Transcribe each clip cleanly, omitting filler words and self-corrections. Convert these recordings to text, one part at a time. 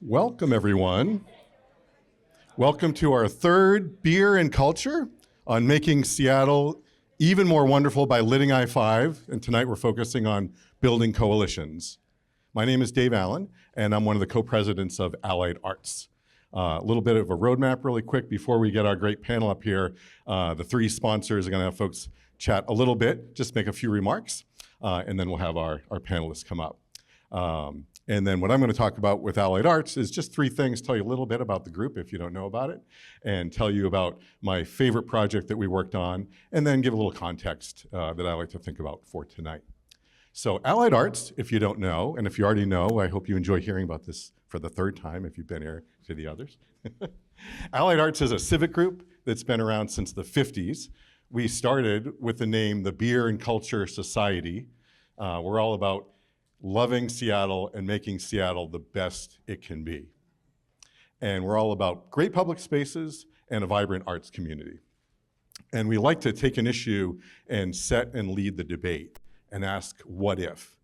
Welcome, everyone. Welcome to our third Beer and Culture on making Seattle even more wonderful by lighting I-5. And tonight we're focusing on building coalitions. My name is Dave Allen, and I'm one of the co-presidents of Allied Arts. A little bit of a roadmap really quick before we get our great panel up here. The three sponsors are going to have folks chat a little bit, just make a few remarks, and then we'll have our panelists come up. And then what I'm going to talk about with Allied Arts is just three things, tell you a little bit about the group if you don't know about it, and tell you about my favorite project that we worked on, and then give a little context that I like to think about for tonight. So Allied Arts, if you don't know, and if you already know, I hope you enjoy hearing about this for the third time if you've been here to the others. Allied Arts is a civic group that's been around since the 50s. We started with the name the Beer and Culture Society. We're all about loving Seattle and making Seattle the best it can be. And we're all about great public spaces and a vibrant arts community. And we like to take an issue and set and lead the debate and ask, what if?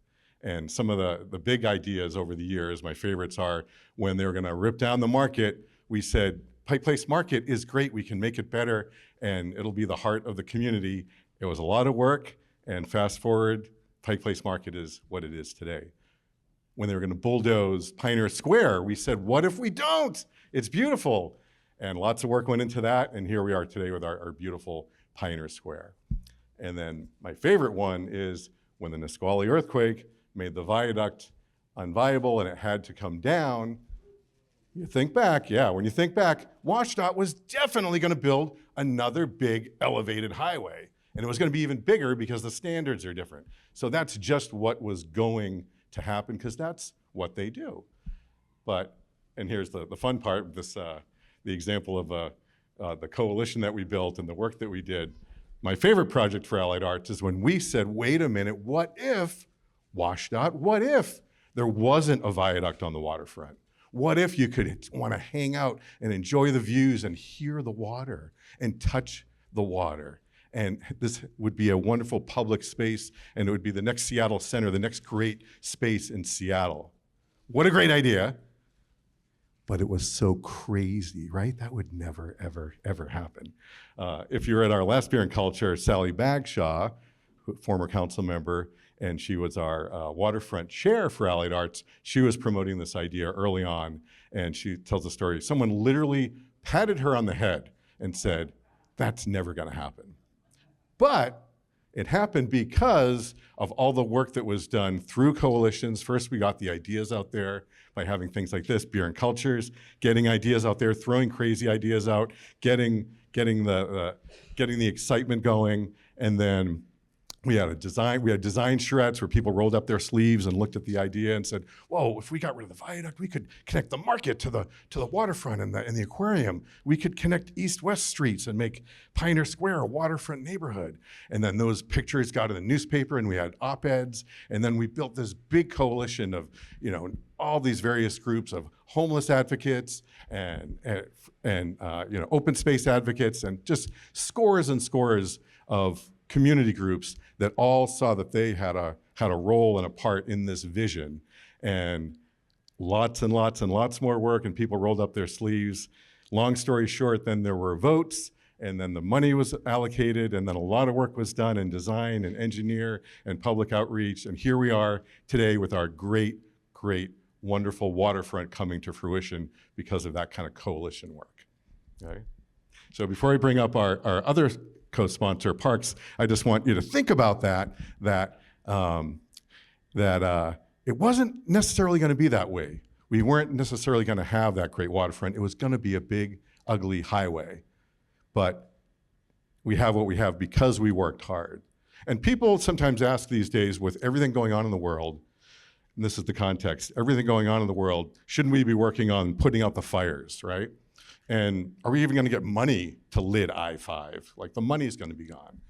And some of the big ideas over the years, my favorites are when they were gonna rip down the market, we said, Pike Place Market is great, we can make it better, and it'll be the heart of the community. It was a lot of work, and fast forward, Pike Place Market is what it is today. When they were gonna bulldoze Pioneer Square, we said, what if we don't? It's beautiful. And lots of work went into that, and here we are today with our beautiful Pioneer Square. And then my favorite one is when the Nisqually earthquake made the viaduct unviable and it had to come down. You think back, when you think back, WashDOT was definitely gonna build another big elevated highway. And it was gonna be even bigger because the standards are different. So that's just what was going to happen because that's what they do. And here's the fun part, the example of the coalition that we built and the work that we did. My favorite project for Allied Arts is when we said, wait a minute, what if WashDOT, what if there wasn't a viaduct on the waterfront? What if you could wanna hang out and enjoy the views and hear the water and touch the water? And this would be a wonderful public space, and it would be the next Seattle Center, the next great space in Seattle. What a great idea, but it was so crazy, right? That would never, ever, ever happen. If you were at our last Beer and Culture, Sally Bagshaw, former council member, and she was our waterfront chair for Allied Arts, she was promoting this idea early on, and she tells a story. Someone literally patted her on the head and said, that's never gonna happen. But it happened because of all the work that was done through coalitions. First, we got the ideas out there by having things like this, Beer and Cultures, getting ideas out there, throwing crazy ideas out, getting the excitement going, and then we had design charrettes where people rolled up their sleeves and looked at the idea and said, whoa, if we got rid of the viaduct, we could connect the market to the waterfront and the aquarium. We could connect east-west streets and make Pioneer Square a waterfront neighborhood. And then those pictures got in the newspaper and we had op-eds. And then we built this big coalition of, all these various groups of homeless advocates and open space advocates and just scores and scores of community groups that all saw that they had a role and a part in this vision. And lots and lots and lots more work, and people rolled up their sleeves. Long story short, then there were votes, and then the money was allocated, and then a lot of work was done in design and engineer and public outreach. And here we are today with our great, great, wonderful waterfront coming to fruition because of that kind of coalition work. Okay? So before I bring up our other co-sponsor, Parks, I just want you to think about that it wasn't necessarily gonna be that way. We weren't necessarily gonna have that great waterfront. It was gonna be a big, ugly highway. But we have what we have because we worked hard. And people sometimes ask these days, with everything going on in the world, and this is the context, everything going on in the world, shouldn't we be working on putting out the fires, right? And are we even gonna get money to lid I-5? Like, the money's gonna be gone.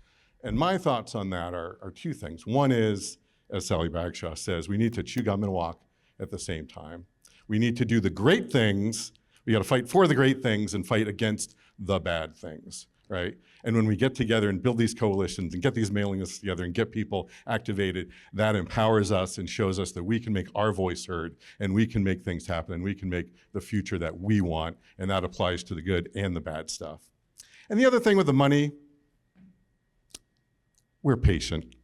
And my thoughts on that are two things. One is, as Sally Bagshaw says, we need to chew gum and walk at the same time. We need to do the great things. We gotta fight for the great things and fight against the bad things, right? And when we get together and build these coalitions and get these mailing lists together and get people activated, that empowers us and shows us that we can make our voice heard and we can make things happen and we can make the future that we want, and that applies to the good and the bad stuff. And the other thing with the money, we're patient.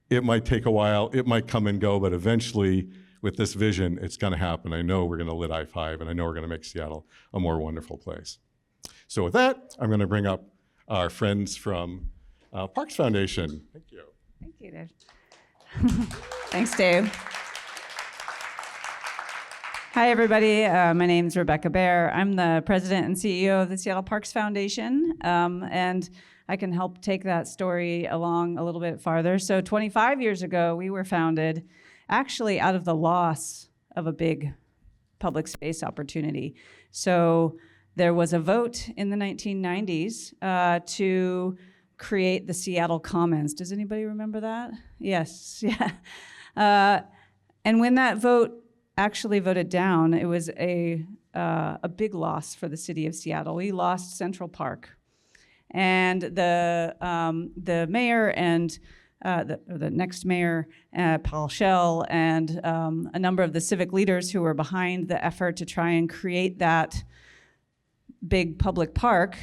It might take a while, it might come and go, but eventually with this vision, it's gonna happen. I know we're gonna lit I-5 and I know we're gonna make Seattle a more wonderful place. So with that, I'm gonna bring up our friends from Parks Foundation. Thank you. Thank you, Dave. Thanks, Dave. Hi, everybody. My name is Rebecca Baer. I'm the president and CEO of the Seattle Parks Foundation, and I can help take that story along a little bit farther. So 25 years ago, we were founded actually out of the loss of a big public space opportunity. So there was a vote in the 1990s to create the Seattle Commons. Does anybody remember that? Yes, yeah. And when that vote actually voted down, it was a big loss for the city of Seattle. We lost Central Park. And the mayor and the next mayor, Paul Schell, and a number of the civic leaders who were behind the effort to try and create that big public park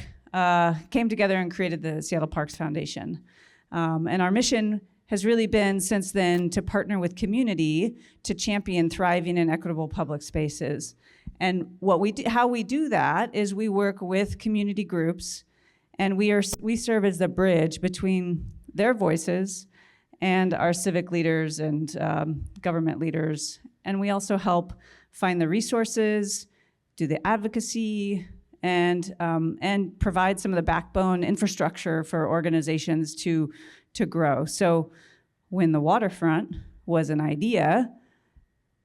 came together and created the Seattle Parks Foundation. And our mission has really been since then to partner with community to champion thriving and equitable public spaces. And how we do that is we work with community groups, and we serve as the bridge between their voices and our civic leaders and government leaders. And we also help find the resources, do the advocacy, and provide some of the backbone infrastructure for organizations to grow. So when the waterfront was an idea,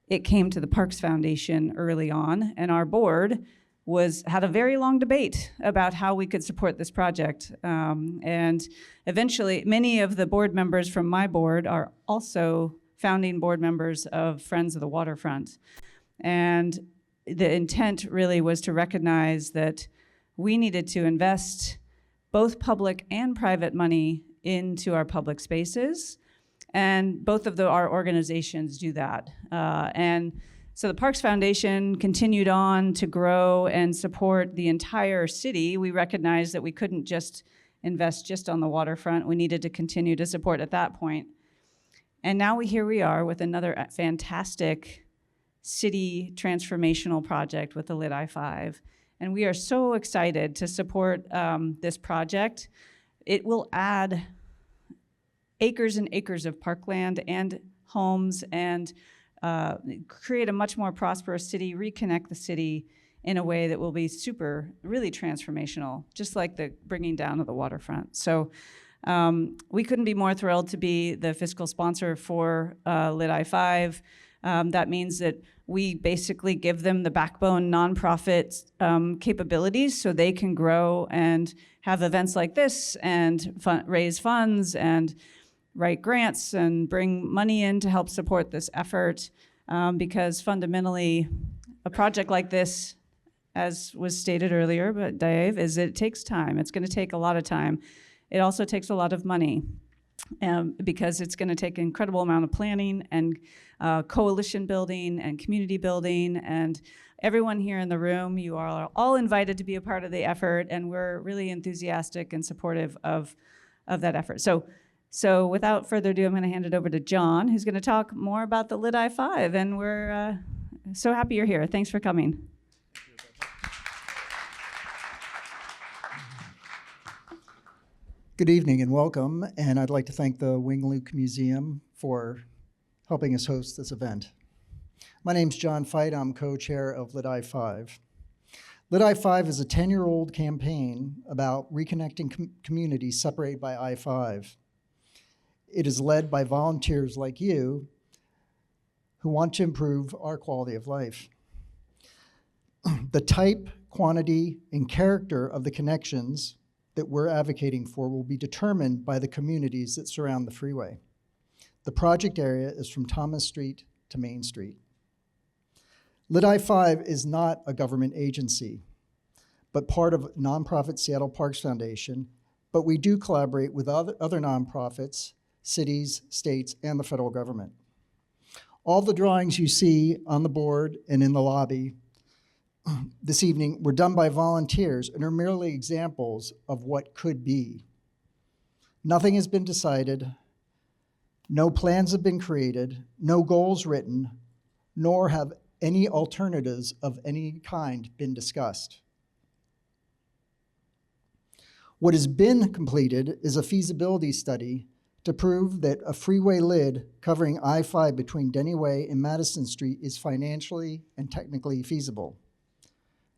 it came to the Parks Foundation early on, and our board had a very long debate about how we could support this project. And eventually, many of the board members from my board are also founding board members of Friends of the Waterfront. And the intent really was to recognize that we needed to invest both public and private money into our public spaces, and both of our organizations do that. And so the Parks Foundation continued on to grow and support the entire city. We recognized that we couldn't just invest just on the waterfront. We needed to continue to support at that point. And now here we are with another fantastic city transformational project with the Lit I-5. And we are so excited to support this project. It will add acres and acres of parkland and homes and create a much more prosperous city, reconnect the city in a way that will be really transformational, just like the bringing down of the waterfront. So we couldn't be more thrilled to be the fiscal sponsor for Lit I-5. That means that we basically give them the backbone nonprofit capabilities so they can grow and have events like this and raise funds and write grants and bring money in to help support this effort, because fundamentally a project like this, as was stated earlier, but Dave, it takes time. It's going to take a lot of time. It also takes a lot of money. Because it's going to take an incredible amount of planning and coalition building and community building, and everyone here in the room, you are all invited to be a part of the effort, and we're really enthusiastic and supportive of that effort. So without further ado, I'm going to hand it over to John, who's going to talk more about the Lit I-5, and we're so happy you're here. Thanks for coming. Good evening and welcome, and I'd like to thank the Wing Luke Museum for helping us host this event. My name's John Feit. I'm co-chair of Lit I-5. Lit I-5 is a 10-year-old campaign about reconnecting communities separated by I-5. It is led by volunteers like you who want to improve our quality of life. The type, quantity, and character of the connections that we're advocating for will be determined by the communities that surround the freeway. The project area is from Thomas Street to Main Street. Lit I-5 is not a government agency, but part of nonprofit Seattle Parks Foundation, but we do collaborate with other nonprofits, cities, states, and the federal government. All the drawings you see on the board and in the lobby this evening were done by volunteers and are merely examples of what could be. Nothing has been decided, no plans have been created, no goals written, nor have any alternatives of any kind been discussed. What has been completed is a feasibility study to prove that a freeway lid covering I-5 between Denny Way and Madison Street is financially and technically feasible.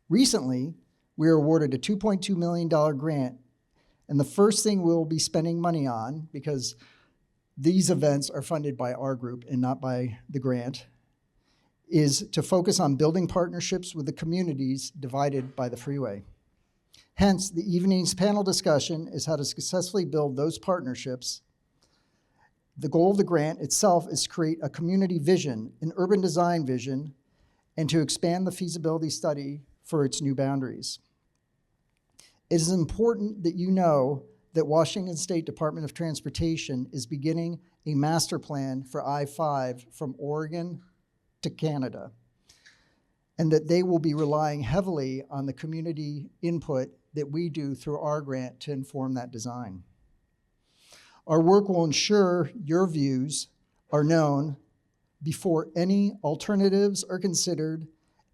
Recently, we were awarded a $2.2 million grant, and the first thing we'll be spending money on, because these events are funded by our group and not by the grant, is to focus on building partnerships with the communities divided by the freeway. Hence, the evening's panel discussion is how to successfully build those partnerships. The goal of the grant itself is to create a community vision, an urban design vision, and to expand the feasibility study for its new boundaries. It is important that you know that Washington State Department of Transportation is beginning a master plan for I-5 from Oregon to Canada, and that they will be relying heavily on the community input that we do through our grant to inform that design. Our work will ensure your views are known before any alternatives are considered,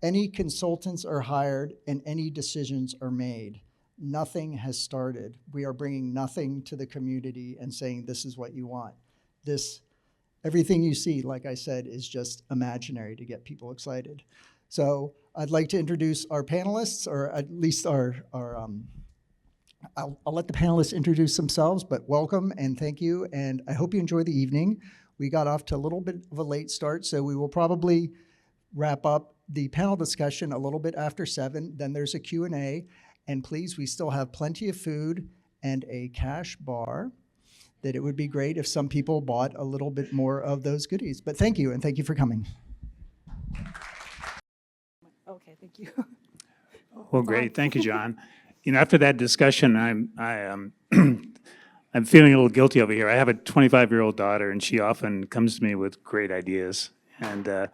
any consultants are hired, and any decisions are made. Nothing has started. We are bringing nothing to the community and saying this is what you want. Everything you see, like I said, is just imaginary to get people excited. So I'd like to introduce our panelists, or at least I'll let the panelists introduce themselves, but welcome and thank you, and I hope you enjoy the evening. We got off to a little bit of a late start, so we will probably wrap up the panel discussion a little bit after 7. Then there's a Q&A, and please, we still have plenty of food and a cash bar that it would be great if some people bought a little bit more of those goodies. But thank you, and thank you for coming. Okay, thank you. Well, great. Thank you, John. You know, after that discussion, I'm feeling a little guilty over here. I have a 25-year-old daughter, and she often comes to me with great ideas. And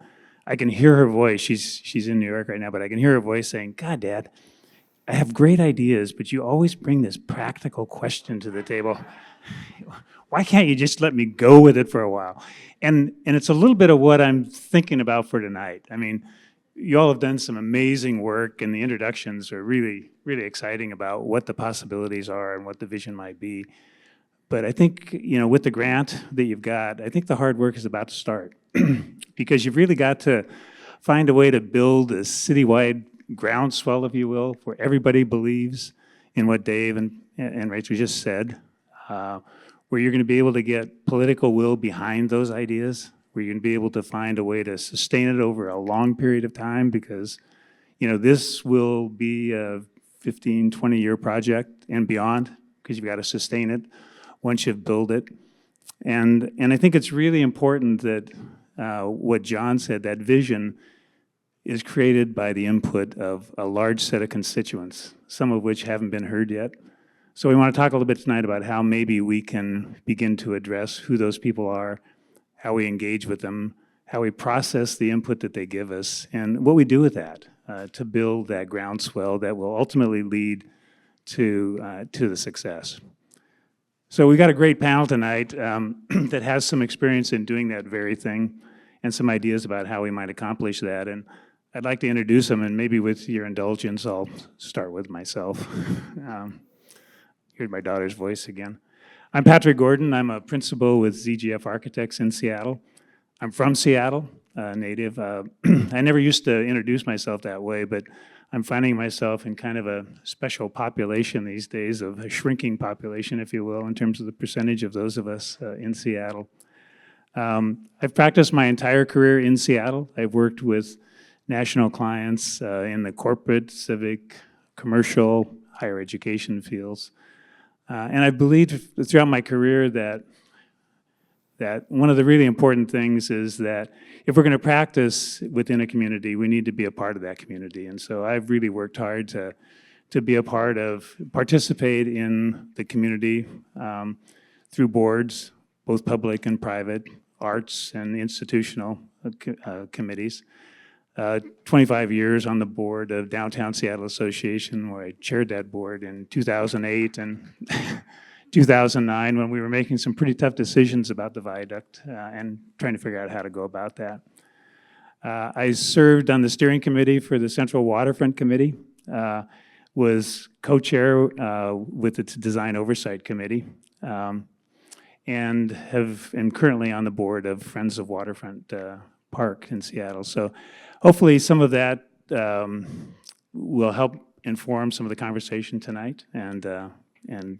I can hear her voice. She's in New York right now, but I can hear her voice saying, "God, Dad, I have great ideas, but you always bring this practical question to the table. Why can't you just let me go with it for a while?" And it's a little bit of what I'm thinking about for tonight. I mean, you all have done some amazing work, and the introductions are really, really exciting about what the possibilities are and what the vision might be. But I think, you know, with the grant that you've got, I think the hard work is about to start because you've really got to find a way to build a citywide groundswell, if you will, where everybody believes in what Dave and Rachel just said, where you're going to be able to get political will behind those ideas, where you're going to be able to find a way to sustain it over a long period of time, because, you know, this will be a 15, 20-year project and beyond, because you've got to sustain it once you've built it. And I think it's really important that what John said, that vision is created by the input of a large set of constituents, some of which haven't been heard yet. So we want to talk a little bit tonight about how maybe we can begin to address who those people are, how we engage with them, how we process the input that they give us, and what we do with that to build that groundswell that will ultimately lead to the success. So we got a great panel tonight that has some experience in doing that very thing and some ideas about how we might accomplish that. And I'd like to introduce them, and maybe with your indulgence, I'll start with myself. Heard my daughter's voice again. I'm Patrick Gordon. I'm a principal with ZGF Architects in Seattle. I'm from Seattle, native. I never used to introduce myself that way, but I'm finding myself in kind of a special population these days, of a shrinking population, if you will, in terms of the percentage of those of us in Seattle. I've practiced my entire career in Seattle. I've worked with national clients in the corporate, civic, commercial, higher education fields. And I believe throughout my career that one of the really important things is that if we're going to practice within a community, we need to be a part of that community. And so I've really worked hard to to be a participate in the community through boards, both public and private, arts and institutional committees. 25 years on the board of Downtown Seattle Association, where I chaired that board in 2008 and 2009, when we were making some pretty tough decisions about the viaduct and trying to figure out how to go about that. I served on the steering committee for the Central Waterfront Committee, was co-chair with its Design Oversight Committee, and am currently on the board of Friends of Waterfront Park in Seattle. So hopefully some of that will help inform some of the conversation tonight, and I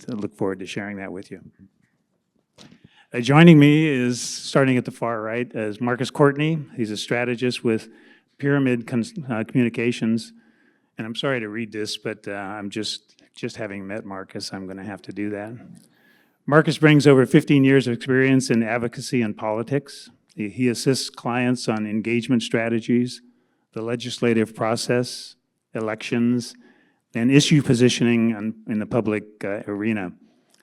look forward to sharing that with you. Joining me is, starting at the far right, is Marcus Courtney. He's a strategist with Pyramid Communications. And I'm sorry to read this, but I'm just having met Marcus, I'm going to have to do that. Marcus brings over 15 years of experience in advocacy and politics. He assists clients on engagement strategies, the legislative process, elections, and issue positioning in the public arena.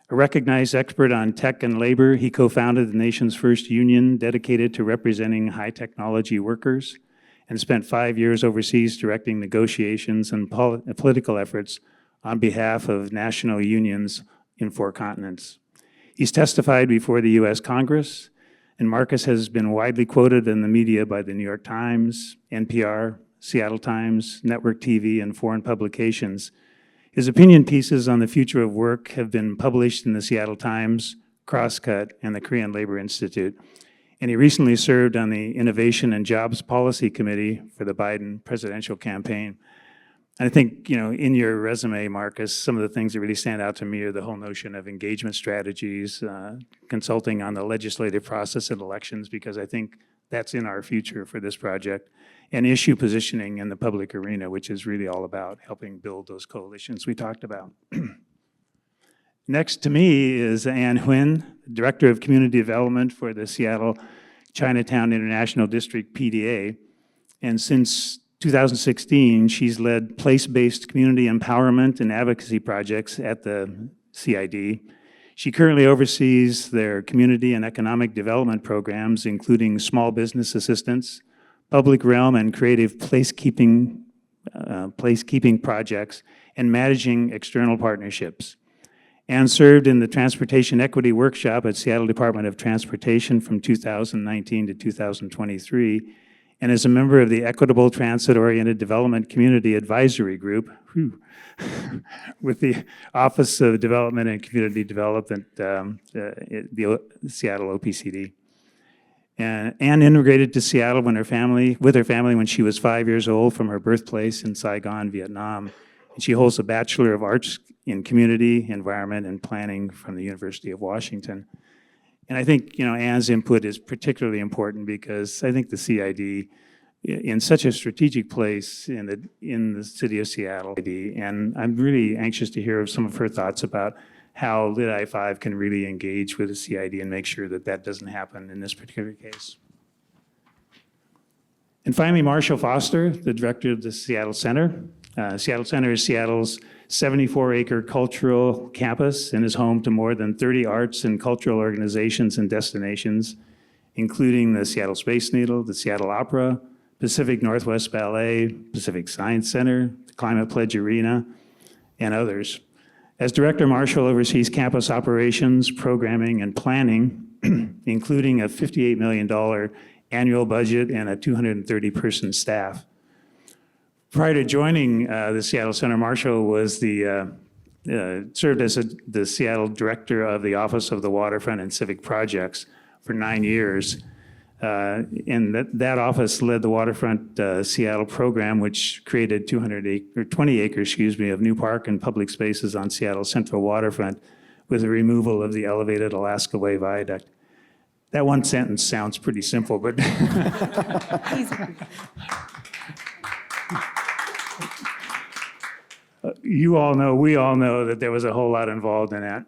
A recognized expert on tech and labor, he co-founded the nation's first union dedicated to representing high technology workers and spent 5 years overseas directing negotiations and political efforts on behalf of national unions in 4 continents. He's testified before the U.S. Congress, and Marcus has been widely quoted in the media by the New York Times, NPR, Seattle Times, Network TV, and foreign publications. His opinion pieces on the future of work have been published in the Seattle Times, Crosscut, and the Korean Labor Institute. And he recently served on the Innovation and Jobs Policy Committee for the Biden presidential campaign. And I think, in your resume, Marcus, some of the things that really stand out to me are the whole notion of engagement strategies, consulting on the legislative process and elections, because I think that's in our future for this project, and issue positioning in the public arena, which is really all about helping build those coalitions we talked about. Next to me is Ann Huynh, Director of Community Development for the Seattle Chinatown International District PDA. And since 2016, she's led place-based community empowerment and advocacy projects at the CID. She currently oversees their community and economic development programs, including small business assistance, public realm and creative placekeeping projects, and managing external partnerships. Ann served in the Transportation Equity Workshop at Seattle Department of Transportation from 2019 to 2023, and is a member of the Equitable Transit-Oriented Development Community Advisory Group with the Office of Development and Community Development, the Seattle OPCD. And Ann immigrated to Seattle with her family when she was 5 years old from her birthplace in Saigon, Vietnam. And she holds a Bachelor of Arts in Community, Environment, and Planning from the University of Washington. And I think, Ann's input is particularly important because I think the CID, in such a strategic place in the city of Seattle, and I'm really anxious to hear some of her thoughts about how Lit I-5 can really engage with the CID and make sure that that doesn't happen in this particular case. And finally, Marshall Foster, the director of the Seattle Center. Seattle Center is Seattle's 74-acre cultural campus and is home to more than 30 arts and cultural organizations and destinations, including the Seattle Space Needle, the Seattle Opera, Pacific Northwest Ballet, Pacific Science Center, the Climate Pledge Arena, and others. As director, Marshall oversees campus operations, programming, and planning, including a $58 million annual budget and a 230-person staff. Prior to joining the Seattle Center, Marshall was served as the Seattle Director of the Office of the Waterfront and Civic Projects for 9 years. And that office led the Waterfront Seattle program, which created 20 acres, of new park and public spaces on Seattle's Central Waterfront with the removal of the elevated Alaska Way Viaduct. That one sentence sounds pretty simple, but we all know that there was a whole lot involved in that.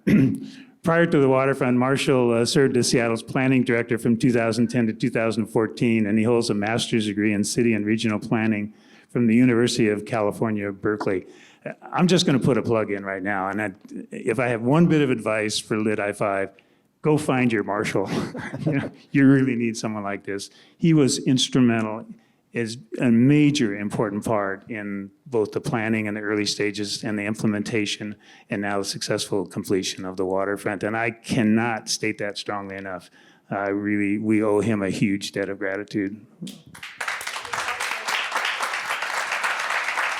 Prior to the waterfront, Marshall served as Seattle's planning director from 2010 to 2014, and he holds a master's degree in city and regional planning from the University of California, Berkeley. I'm just going to put a plug in right now. And if I have one bit of advice for Lit I-5, go find your marshal. You really need someone like this. He was instrumental, is a major important part in both the planning and the early stages and the implementation and now the successful completion of the waterfront. And I cannot state that strongly enough. We owe him a huge debt of gratitude.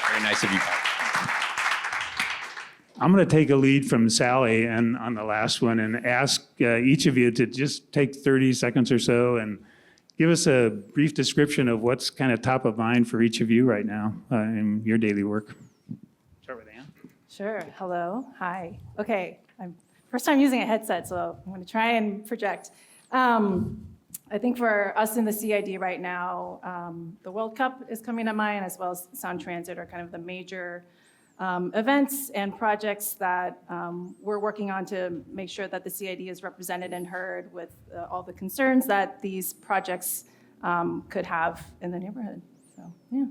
Very nice of you, Pat. I'm going to take a lead from Sally and on the last one and ask each of you to just take 30 seconds or so and give us a brief description of what's kind of top of mind for each of you right now in your daily work. Start with Ann. Sure. Hello. Hi. Okay. I'm first time using a headset, so I'm going to try and project. I think for us in the CID right now, the World Cup is coming to mind, as well as Sound Transit are kind of the major events and projects that we're working on to make sure that the CID is represented and heard with all the concerns that these projects could have in the neighborhood. So, yeah.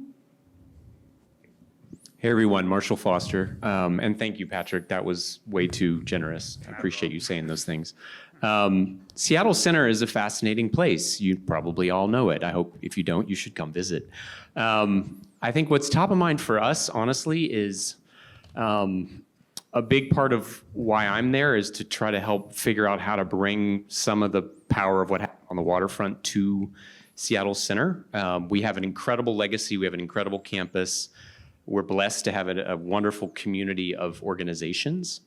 Hey everyone, Marshall Foster. And thank you, Patrick. That was way too generous. I appreciate you saying those things. Seattle Center is a fascinating place. You probably all know it. I hope if you don't, you should come visit. I think what's top of mind for us, honestly, is a big part of why I'm there is to try to help figure out how to bring some of the power of what happened on the waterfront to Seattle Center. We have an incredible legacy. We have an incredible campus. We're blessed to have a wonderful community of organizations.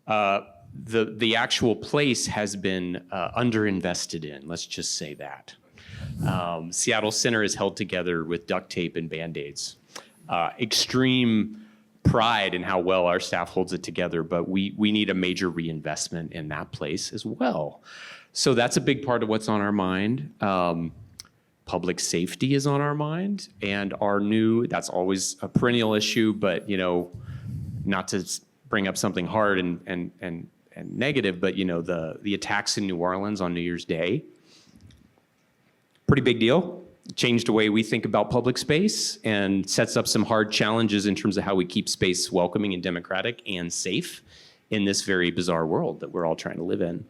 The actual place has been underinvested in, let's just say that. Seattle Center is held together with duct tape and Band-Aids. Extreme pride in how well our staff holds it together, but we need a major reinvestment in that place as well. So that's a big part of what's on our mind. Public safety is on our mind, and that's always a perennial issue, but not to bring up something hard and negative, but the attacks in New Orleans on New Year's Day, pretty big deal. Changed the way we think about public space and sets up some hard challenges in terms of how we keep space welcoming and democratic and safe in this very bizarre world that we're all trying to live in.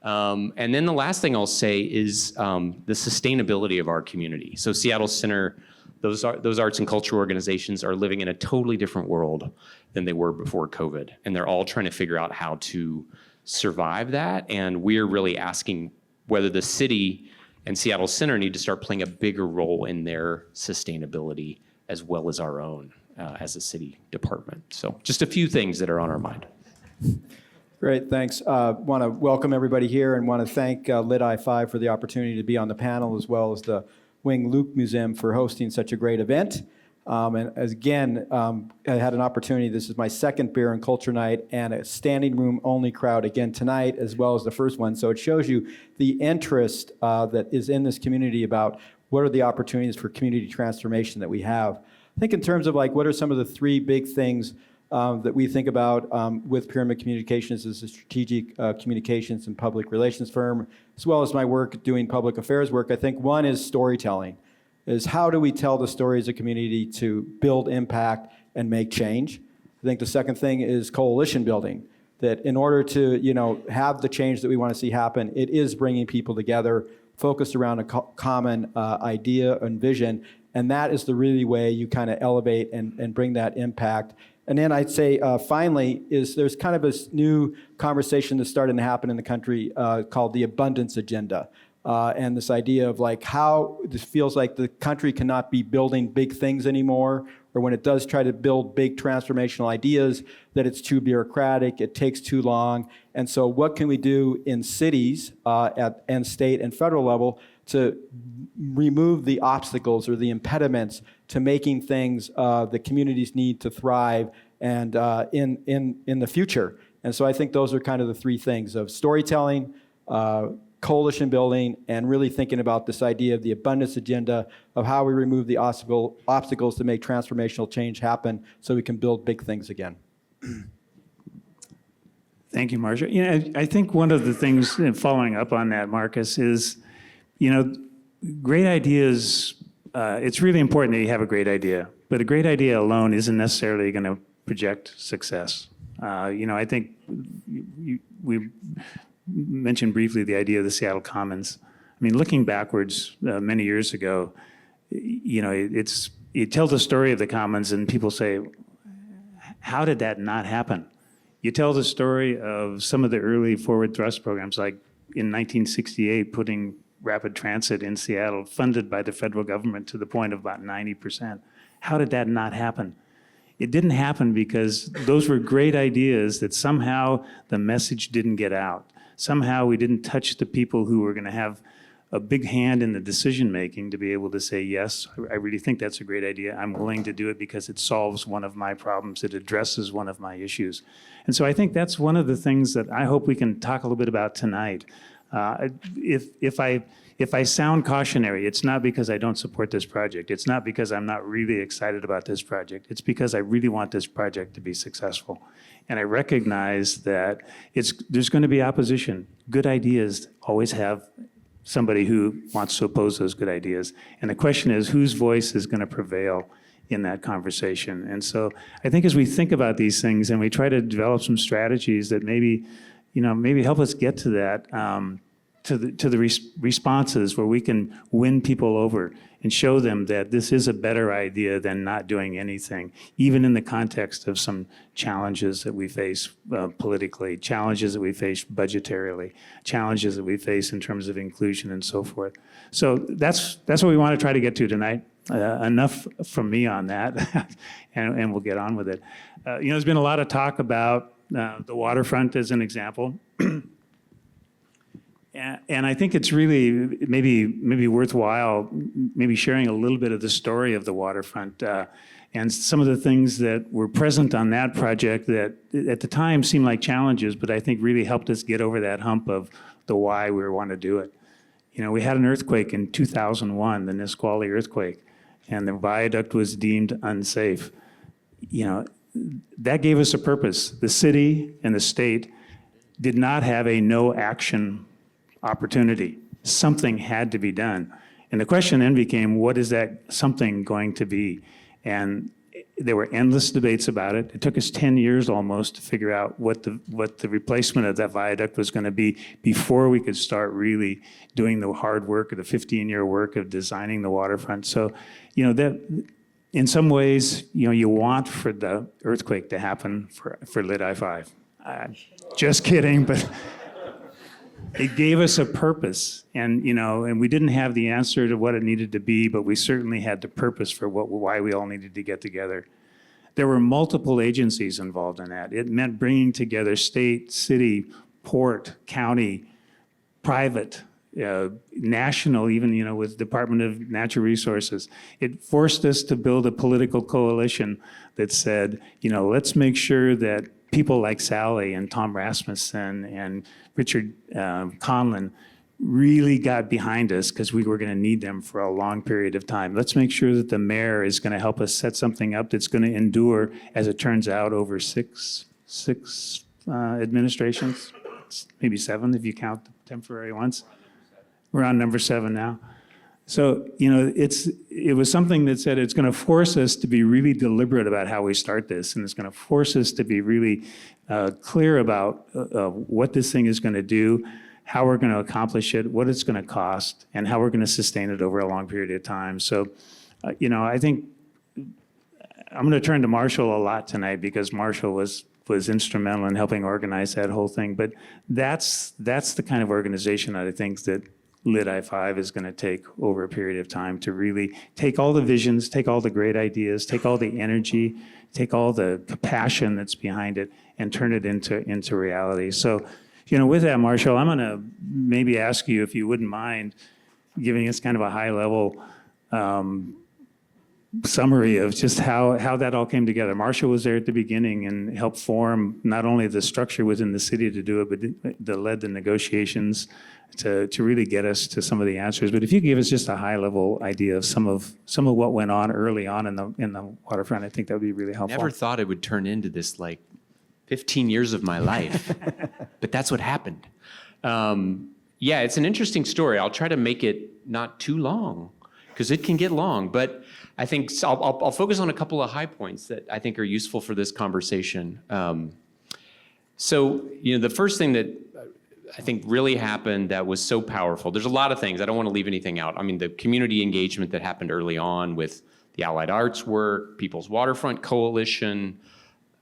And then the last thing I'll say is the sustainability of our community. So Seattle Center, those arts and culture organizations are living in a totally different world than they were before COVID. And they're all trying to figure out how to survive that. And we're really asking whether the city and Seattle Center need to start playing a bigger role in their sustainability as well as our own as a city department. So just a few things that are on our mind. Great, thanks. Want to welcome everybody here and want to thank Lit I-5 for the opportunity to be on the panel, as well as the Wing Luke Museum for hosting such a great event. And as again, I had an opportunity, this is my second beer and culture night, and a standing room only crowd again tonight, as well as the first one. So it shows you the interest that is in this community about what are the opportunities for community transformation that we have. I think in terms of what are some of the three big things that we think about with Pyramid Communications as a strategic communications and public relations firm, as well as my work doing public affairs work. I think one is storytelling, is how do we tell the story as a community to build impact and make change. I think the second thing is coalition building, that in order to have the change that we want to see happen, it is bringing people together, focused around a common idea and vision, and that is the really way you kind of elevate and bring that impact. And then I'd say, finally, there's kind of this new conversation that's starting to happen in the country called the abundance agenda. And this idea of how this feels like the country cannot be building big things anymore, or when it does try to build big transformational ideas, that it's too bureaucratic, it takes too long. And so what can we do in cities and state and federal level to remove the obstacles or the impediments to making things the communities need to thrive and in the future? And so I think those are kind of the three things of storytelling, coalition building, and really thinking about this idea of the abundance agenda of how we remove the obstacles to make transformational change happen so we can build big things again. Thank you, Marcia. I think one of the things, following up on that, Marcus, is, great ideas it's really important that you have a great idea, but a great idea alone isn't necessarily going to project success. I think we mentioned briefly the idea of the Seattle Commons. I mean, looking backwards many years ago, it tells the story of the Commons, and people say, how did that not happen? You tell the story of some of the early forward thrust programs, like in 1968, putting rapid transit in Seattle, funded by the federal government to the point of about 90%. How did that not happen? It didn't happen because those were great ideas that somehow the message didn't get out. Somehow we didn't touch the people who were going to have a big hand in the decision making to be able to say, yes, I really think that's a great idea. I'm willing to do it because it solves one of my problems. It addresses one of my issues. And so I think that's one of the things that I hope we can talk a little bit about tonight. If I sound cautionary, it's not because I don't support this project. It's not because I'm not really excited about this project. It's because I really want this project to be successful. And I recognize that there's going to be opposition. Good ideas always have somebody who wants to oppose those good ideas. And the question is, whose voice is going to prevail in that conversation? And so I think as we think about these things and we try to develop some strategies that maybe help us get to that, to the responses where we can win people over and show them that this is a better idea than not doing anything, even in the context of some challenges that we face politically, challenges that we face budgetarily, challenges that we face in terms of inclusion and so forth. So that's what we want to try to get to tonight. Enough from me on that, and we'll get on with it. There's been a lot of talk about the waterfront as an example. And I think it's really maybe worthwhile maybe sharing a little bit of the story of the waterfront and some of the things that were present on that project that at the time seemed like challenges, but I think really helped us get over that hump of the why we want to do it. We had an earthquake in 2001, the Nisqually earthquake, and the viaduct was deemed unsafe. That gave us a purpose. The city and the state did not have a no action opportunity. Something had to be done. And the question then became, what is that something going to be? And there were endless debates about it. It took us 10 years almost to figure out what the replacement of that viaduct was going to be before we could start really doing the hard work of the 15-year work of designing the waterfront. So, that in some ways, you want for the earthquake to happen for Lit I-5. Just kidding, but it gave us a purpose, and we didn't have the answer to what it needed to be, but we certainly had the purpose for why we all needed to get together. There were multiple agencies involved in that. It meant bringing together state, city, port, county, private, national, even with Department of Natural Resources. It forced us to build a political coalition that said, let's make sure that people like Sally and Tom Rasmussen and Richard Conlon really got behind us because we were going to need them for a long period of time. Let's make sure that the mayor is going to help us set something up that's going to endure, as it turns out, over six administrations, maybe 7 if you count the temporary ones. We're on number 7 now. So, it was something that said it's going to force us to be really deliberate about how we start this, and it's going to force us to be really clear about what this thing is going to do, how we're going to accomplish it, what it's going to cost, and how we're going to sustain it over a long period of time. So, I think I'm going to turn to Marshall a lot tonight because Marshall was instrumental in helping organize that whole thing. But that's the kind of organization that I think that Lit I-5 is going to take over a period of time to really take all the visions, take all the great ideas, take all the energy, take all the passion that's behind it, and turn it into reality. So, with that, Marshall, I'm going to maybe ask you if you wouldn't mind giving us kind of a high-level summary of just how that all came together. Marshall was there at the beginning and helped form not only the structure within the city to do it, but led the negotiations to really get us to some of the answers. But if you could give us just a high-level idea of some of what went on early on in the waterfront, I think that would be really helpful. Never thought it would turn into this 15 years of my life, but that's what happened. Yeah, it's an interesting story. I'll try to make it not too long, because it can get long. But I think I'll focus on a couple of high points that I think are useful for this conversation. So, the first thing that I think really happened that was so powerful, there's a lot of things, I don't want to leave anything out. I mean, the community engagement that happened early on with the Allied Arts work, People's Waterfront Coalition,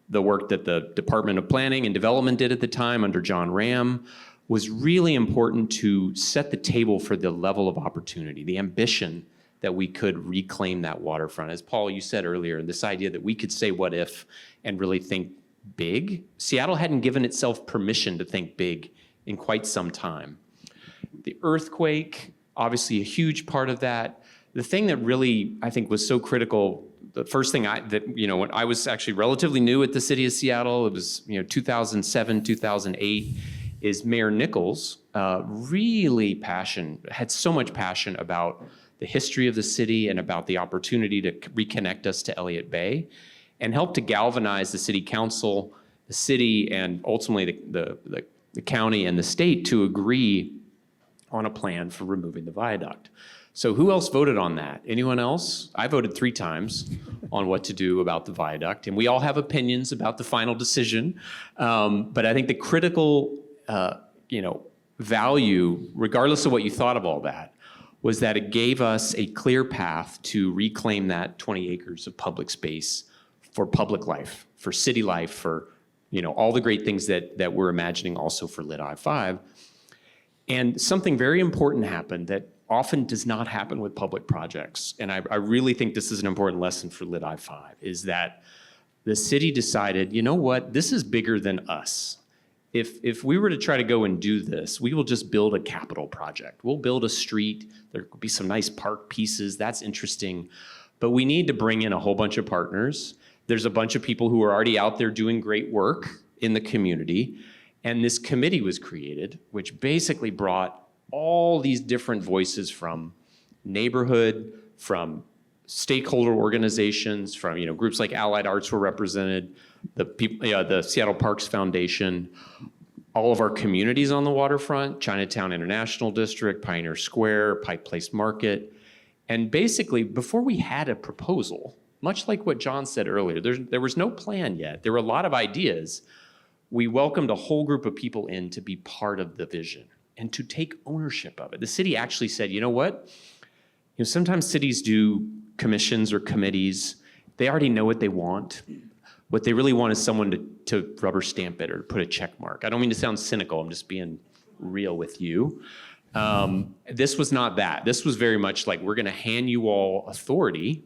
the work that the Department of Planning and Development did at the time under John Ram was really important to set the table for the level of opportunity, the ambition that we could reclaim that waterfront. As Paul, you said earlier, this idea that we could say what if and really think big. Seattle hadn't given itself permission to think big in quite some time. The earthquake, obviously a huge part of that. The thing that really, I think, was so critical, the first thing when I was actually relatively new at the city of Seattle, it was 2007, 2008, is Mayor Nichols really had so much passion about the history of the city and about the opportunity to reconnect us to Elliott Bay, and helped to galvanize the city council, the city, and ultimately the county and the state to agree on a plan for removing the viaduct. So who else voted on that? Anyone else? I voted 3 times on what to do about the viaduct, and we all have opinions about the final decision. But I think the critical, value, regardless of what you thought of all that, was that it gave us a clear path to reclaim that 20 acres of public space for public life, for city life, for all the great things that we're imagining also for Lit I-5. And something very important happened that often does not happen with public projects. And I really think this is an important lesson for Lit I-5, is that the city decided, you know what, this is bigger than us. If we were to try to go and do this, we will just build a capital project. We'll build a street, there could be some nice park pieces, that's interesting. But we need to bring in a whole bunch of partners. There's a bunch of people who are already out there doing great work in the community. And this committee was created, which basically brought all these different voices from neighborhood, from stakeholder organizations, from groups like Allied Arts were represented, the Seattle Parks Foundation, all of our communities on the waterfront, Chinatown International District, Pioneer Square, Pike Place Market. And basically, before we had a proposal, much like what John said earlier, there was no plan yet. There were a lot of ideas. We welcomed a whole group of people in to be part of the vision and to take ownership of it. The city actually said, you know what? Sometimes cities do commissions or committees. They already know what they want. What they really want is someone to rubber stamp it or put a check mark. I don't mean to sound cynical. I'm just being real with you. This was not that. This was very much like, we're going to hand you all authority.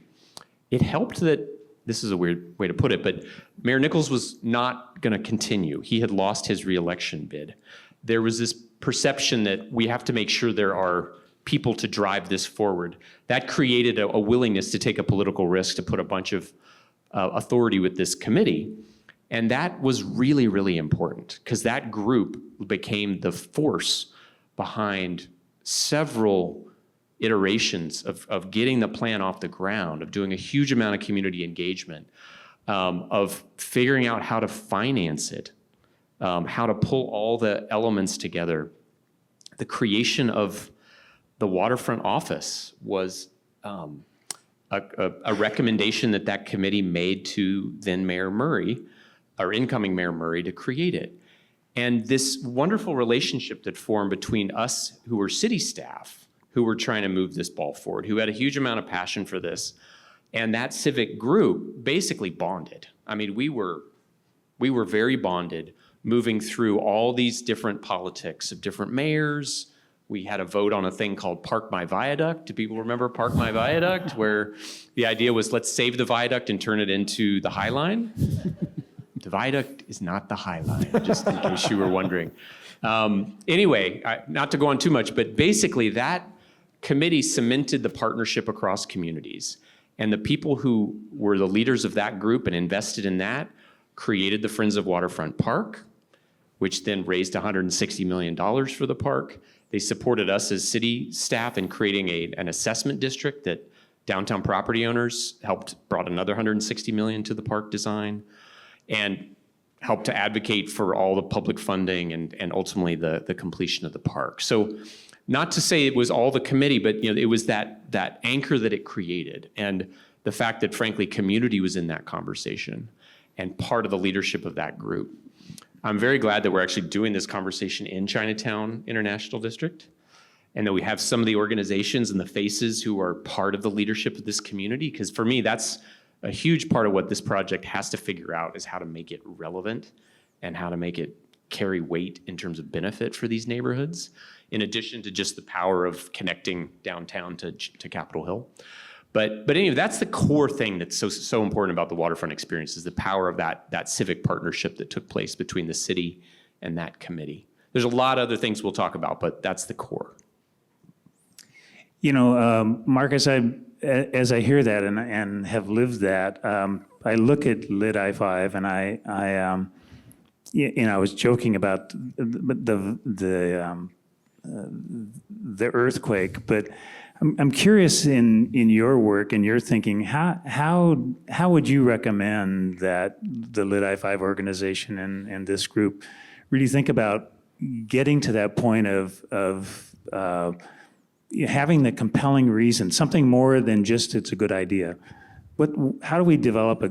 It helped that, this is a weird way to put it, but Mayor Nichols was not going to continue. He had lost his reelection bid. There was this perception that we have to make sure there are people to drive this forward. That created a willingness to take a political risk to put a bunch of authority with this committee. And that was really, really important, because that group became the force behind several iterations of getting the plan off the ground, of doing a huge amount of community engagement, of figuring out how to finance it, how to pull all the elements together. The creation of the waterfront office was a recommendation that committee made to then Mayor Murray, or incoming Mayor Murray, to create it. And this wonderful relationship that formed between us, who were city staff, who were trying to move this ball forward, who had a huge amount of passion for this, and that civic group basically bonded. I mean, we were very bonded, moving through all these different politics of different mayors. We had a vote on a thing called Park My Viaduct. Do people remember Park My Viaduct? Where the idea was, let's save the viaduct and turn it into the High Line. The viaduct is not the High Line, just in case you were wondering. Anyway, not to go on too much, but basically that committee cemented the partnership across communities. And the people who were the leaders of that group and invested in that created the Friends of Waterfront Park, which then raised $160 million for the park. They supported us as city staff in creating an assessment district that downtown property owners brought another $160 million to the park design, and helped to advocate for all the public funding and ultimately the completion of the park. So Not to say it was all the committee, but it was that anchor that it created, and the fact that frankly community was in that conversation and part of the leadership of that group. I'm very glad that we're actually doing this conversation in Chinatown International District, and that we have some of the organizations and the faces who are part of the leadership of this community, because for me, that's a huge part of what this project has to figure out, is how to make it relevant and how to make it carry weight in terms of benefit for these neighborhoods, in addition to just the power of connecting downtown to Capitol Hill. But anyway, that's the core thing that's so important about the waterfront experience, is the power of that civic partnership that took place between the city and that committee. There's a lot of other things we'll talk about, but that's the core. Mark, as I hear that and have lived that, I look at Lit I-5 and I was joking about the earthquake, but I'm curious in your work and your thinking, how would you recommend that the Lit I-5 organization and this group really think about getting to that point of having the compelling reason, something more than just it's a good idea? How do we develop a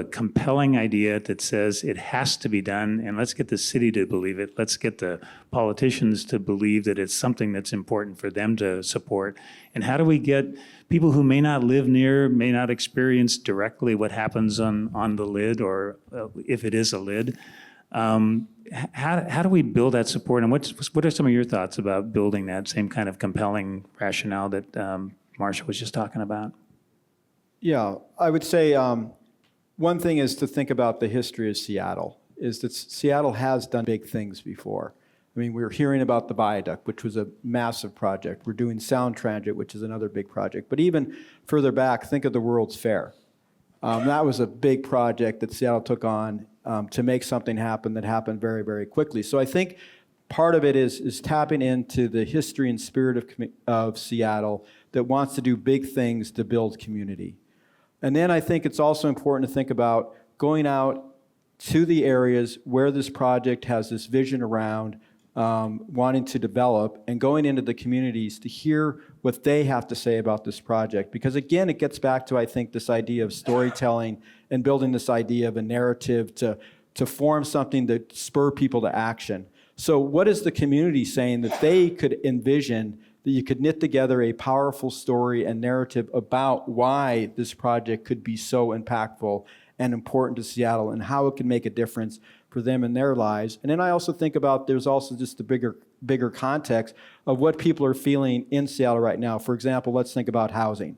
compelling idea that says it has to be done, and let's get the city to believe it, let's get the politicians to believe that it's something that's important for them to support, and how do we get people who may not live near, may not experience directly what happens on the lid, or if it is a lid, how do we build that support, and what are some of your thoughts about building that same kind of compelling rationale that Marsha was just talking about? Yeah, I would say one thing is to think about the history of Seattle, is that Seattle has done big things before. I mean, we're hearing about the viaduct, which was a massive project. We're doing Sound Transit, which is another big project. But even further back, think of the World's Fair. That was a big project that Seattle took on to make something happen that happened very, very quickly. So I think part of it is tapping into the history and spirit of Seattle that wants to do big things to build community. And then I think it's also important to think about going out to the areas where this project has this vision around wanting to develop, and going into the communities to hear what they have to say about this project. Because again, it gets back to, I think, this idea of storytelling and building this idea of a narrative to form something that spur people to action. So what is the community saying that they could envision that you could knit together a powerful story and narrative about why this project could be so impactful and important to Seattle, and how it can make a difference for them in their lives? And then I also think about, there's also just the bigger context of what people are feeling in Seattle right now. For example, let's think about housing.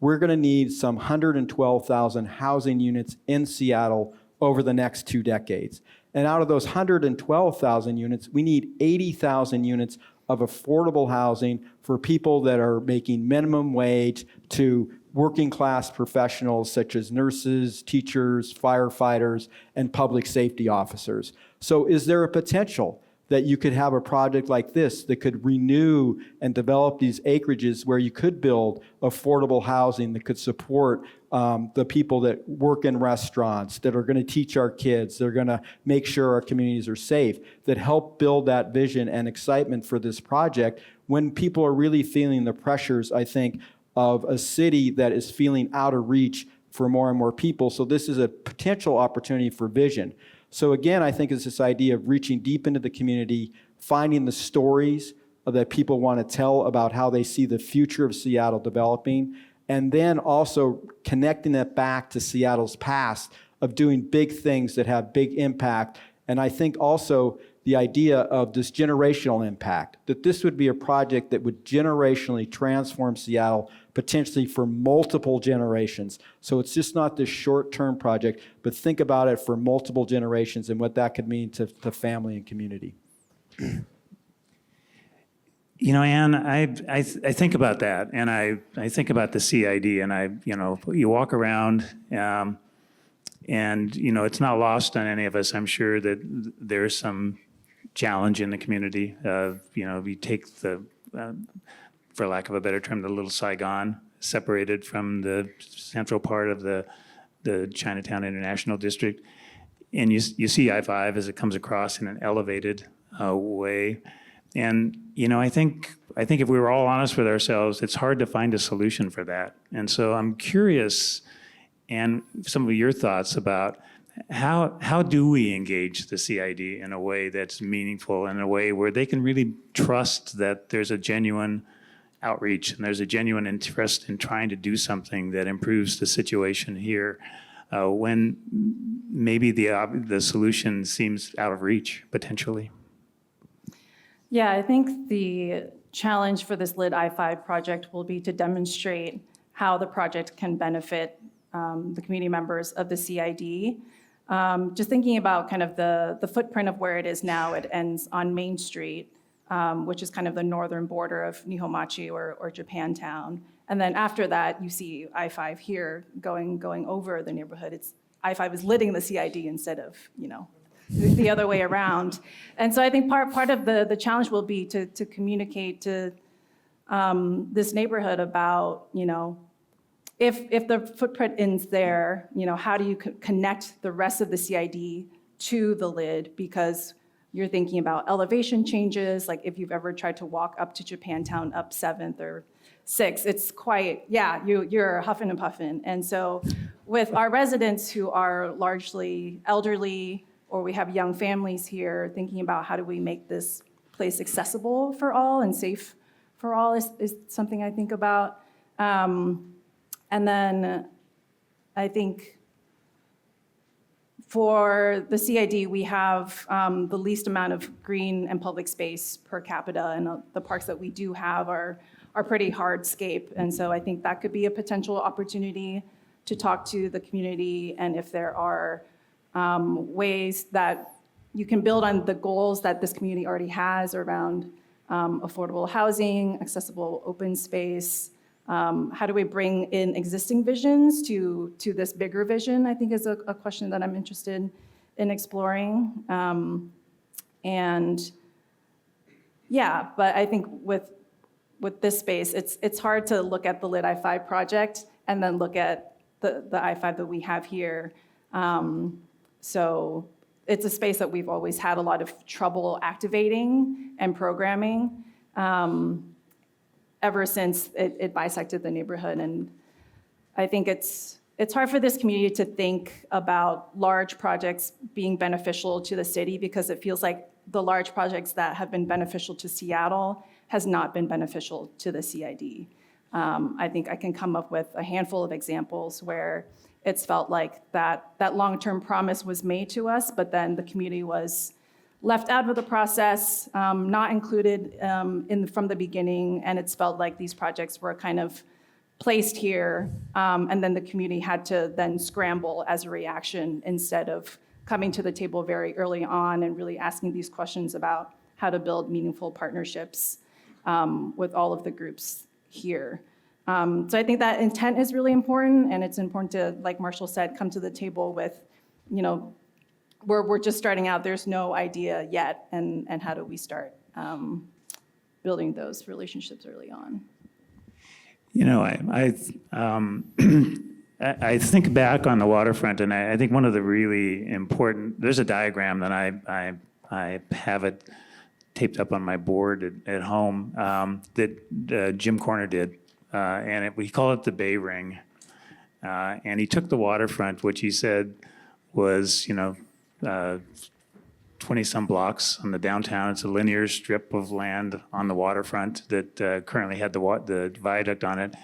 We're going to need some 112,000 housing units in Seattle over the next 2 decades. And out of those 112,000 units, we need 80,000 units of affordable housing for people that are making minimum wage to working class professionals such as nurses, teachers, firefighters, and public safety officers. So is there a potential that you could have a project like this that could renew and develop these acreages where you could build affordable housing that could support the people that work in restaurants, that are going to teach our kids, that are going to make sure our communities are safe, that help build that vision and excitement for this project when people are really feeling the pressures, I think, of a city that is feeling out of reach for more and more people. So this is a potential opportunity for vision. So again, I think it's this idea of reaching deep into the community, finding the stories that people want to tell about how they see the future of Seattle developing, and then also connecting that back to Seattle's past of doing big things that have big impact. And I think also the idea of this generational impact, that this would be a project that would generationally transform Seattle, potentially for multiple generations. So it's just not this short-term project, but think about it for multiple generations and what that could mean to family and community. You know, Ann, I think about that, and I think about the CID, and you walk around, and it's not lost on any of us, I'm sure, that there's some challenge in the community. You take the, for lack of a better term, the Little Saigon, separated from the central part of the Chinatown International District, and you see I-5 as it comes across in an elevated way. And, I think if we were all honest with ourselves, it's hard to find a solution for that. And so I'm curious, and some of your thoughts about how do we engage the CID in a way that's meaningful, in a way where they can really trust that there's a genuine outreach and there's a genuine interest in trying to do something that improves the situation here, when maybe the solution seems out of reach potentially. Yeah, I think the challenge for this LID I-5 project will be to demonstrate how the project can benefit the community members of the CID. Just thinking about kind of the footprint of where it is now, it ends on Main Street, which is kind of the northern border of Nihonmachi or Japantown. And then after that, you see I-5 here going over the neighborhood. I-5 is lidding the CID instead of, the other way around. And so I think part of the challenge will be to communicate to this neighborhood about, if the footprint ends there, how do you connect the rest of the CID to the LID? Because you're thinking about elevation changes, like if you've ever tried to walk up to Japantown up 7th or 6th, it's quite, you're huffing and puffing. And so with our residents who are largely elderly, or we have young families here, thinking about how do we make this place accessible for all and safe for all is something I think about. And then I think for the CID, we have the least amount of green and public space per capita, and the parks that we do have are pretty hardscape. And so I think that could be a potential opportunity to talk to the community, and if there are ways that you can build on the goals that this community already has around affordable housing, accessible open space. How do we bring in existing visions to this bigger vision, I think is a question that I'm interested in exploring. But I think with this space, it's hard to look at the LID I-5 project and then look at the I-5 that we have here. So it's a space that we've always had a lot of trouble activating and programming ever since it bisected the neighborhood. And I think it's hard for this community to think about large projects being beneficial to the city, because it feels like the large projects that have been beneficial to Seattle has not been beneficial to the CID. I think I can come up with a handful of examples where it's felt like that long-term promise was made to us, but then the community was left out of the process, not included from the beginning, and it's felt like these projects were kind of placed here, and then the community had to then scramble as a reaction instead of coming to the table very early on and really asking these questions about how to build meaningful partnerships with all of the groups here. So I think that intent is really important, and it's important to, like Marshall said, come to the table with, we're just starting out, there's no idea yet, and how do we start building those relationships early on? I think back on the waterfront, and I think one of the really important, there's a diagram that I have it taped up on my board at home that Jim Corner did. And we call it the Bay Ring. And he took the waterfront, which he said was, 20-some blocks on the downtown. It's a linear strip of land on the waterfront that currently had the viaduct on it.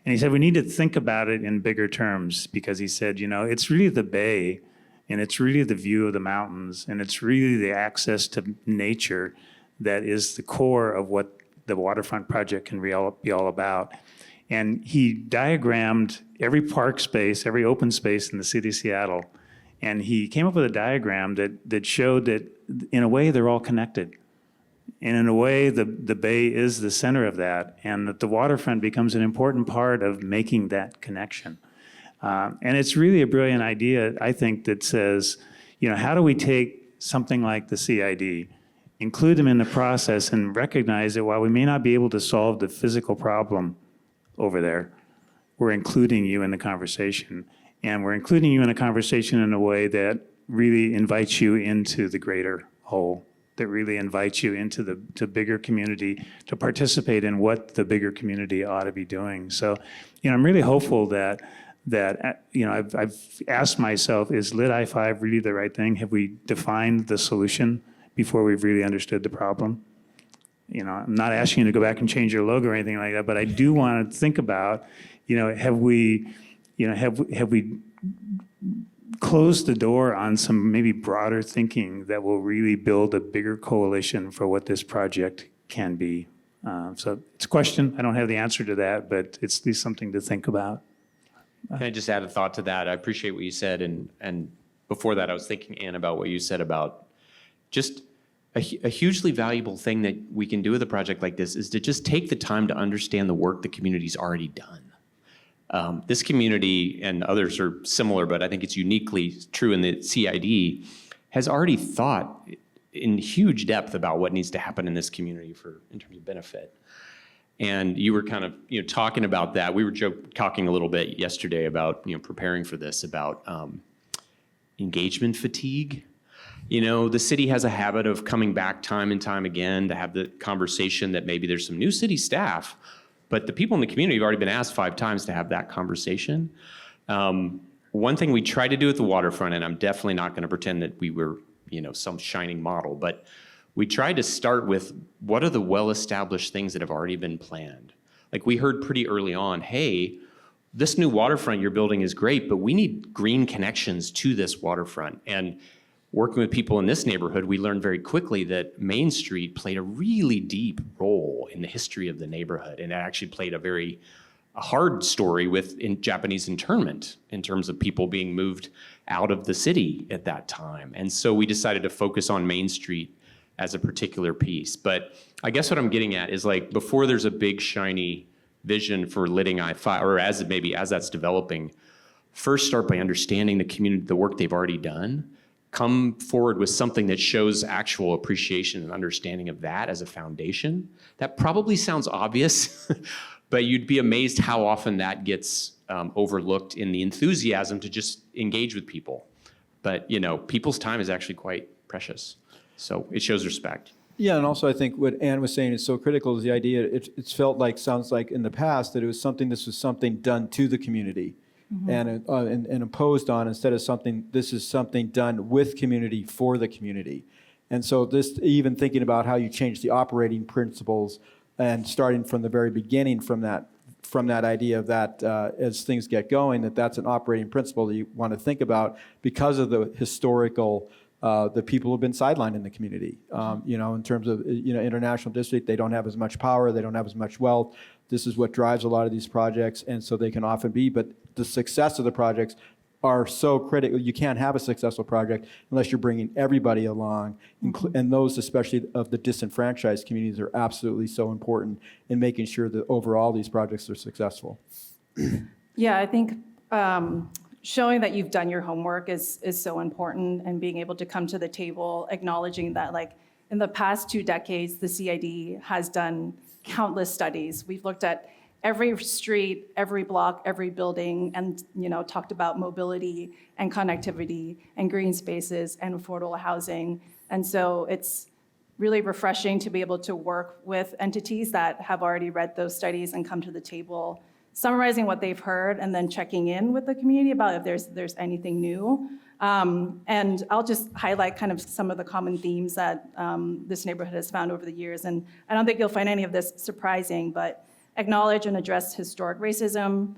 And he said, we need to think about it in bigger terms, because he said, it's really the bay, and it's really the view of the mountains, and it's really the access to nature that is the core of what the waterfront project can be all about. And he diagrammed every park space, every open space in the city of Seattle. And he came up with a diagram that showed that, in a way, they're all connected. And in a way, the bay is the center of that, and that the waterfront becomes an important part of making that connection. And it's really a brilliant idea, I think, that says, how do we take something like the CID, include them in the process, and recognize that while we may not be able to solve the physical problem over there, we're including you in the conversation. And we're including you in a conversation in a way that really invites you into the greater whole that really invites you into the bigger community to participate in what the bigger community ought to be doing. So, I'm really hopeful that I've asked myself, is Lit I-5 really the right thing? Have we defined the solution before we've really understood the problem? I'm not asking you to go back and change your logo or anything like that, but I do want to think about, have we closed the door on some maybe broader thinking that will really build a bigger coalition for what this project can be? So it's a question. I don't have the answer to that, but it's at least something to think about. Can I just add a thought to that? I appreciate what you said, and before that, I was thinking, Ann, about what you said about just a hugely valuable thing that we can do with a project like this is to just take the time to understand the work the community's already done. This community, and others are similar, but I think it's uniquely true in the CID, has already thought in huge depth about what needs to happen in this community in terms of benefit. And you were kind of talking about that. We were talking a little bit yesterday about preparing for this, about engagement fatigue. The city has a habit of coming back time and time again to have the conversation that maybe there's some new city staff, but the people in the community have already been asked 5 times to have that conversation. One thing we tried to do at the waterfront, and I'm definitely not going to pretend that we were some shining model, but we tried to start with what are the well-established things that have already been planned. Like we heard pretty early on, hey, this new waterfront you're building is great, but we need green connections to this waterfront. And working with people in this neighborhood, we learned very quickly that Main Street played a really deep role in the history of the neighborhood, and it actually played a hard story in Japanese internment in terms of people being moved out of the city at that time. And so we decided to focus on Main Street as a particular piece. But I guess what I'm getting at is like before there's a big shiny vision for Lit I-5, or as that's developing, first start by understanding the community, the work they've already done. Come forward with something that shows actual appreciation and understanding of that as a foundation. That probably sounds obvious, but you'd be amazed how often that gets overlooked in the enthusiasm to just engage with people. But people's time is actually quite precious. So it shows respect. Yeah, and also I think what Ann was saying is so critical is the idea, it's sounds like in the past that this was something done to the community. Mm-hmm. and imposed on instead of this is something done with community for the community. And so this, even thinking about how you change the operating principles and starting from the very beginning from that idea of that as things get going, that's an operating principle that you want to think about because of the historical the people who've been sidelined in the community. In terms of international district, they don't have as much power, they don't have as much wealth. This is what drives a lot of these projects, and so they can often be. But the success of the projects are so critical. You can't have a successful project unless you're bringing everybody along, and those, especially of the disenfranchised communities, are absolutely so important in making sure that overall these projects are successful. Yeah, I think showing that you've done your homework is so important, and being able to come to the table acknowledging that, like, in the past 2 decades, the CID has done countless studies. We've looked at every street, every block, every building, and talked about mobility and connectivity and green spaces and affordable housing. And so it's really refreshing to be able to work with entities that have already read those studies and come to the table, summarizing what they've heard and then checking in with the community about if there's anything new. And I'll just highlight kind of some of the common themes that this neighborhood has found over the years. And I don't think you'll find any of this surprising, but acknowledge and address historic racism,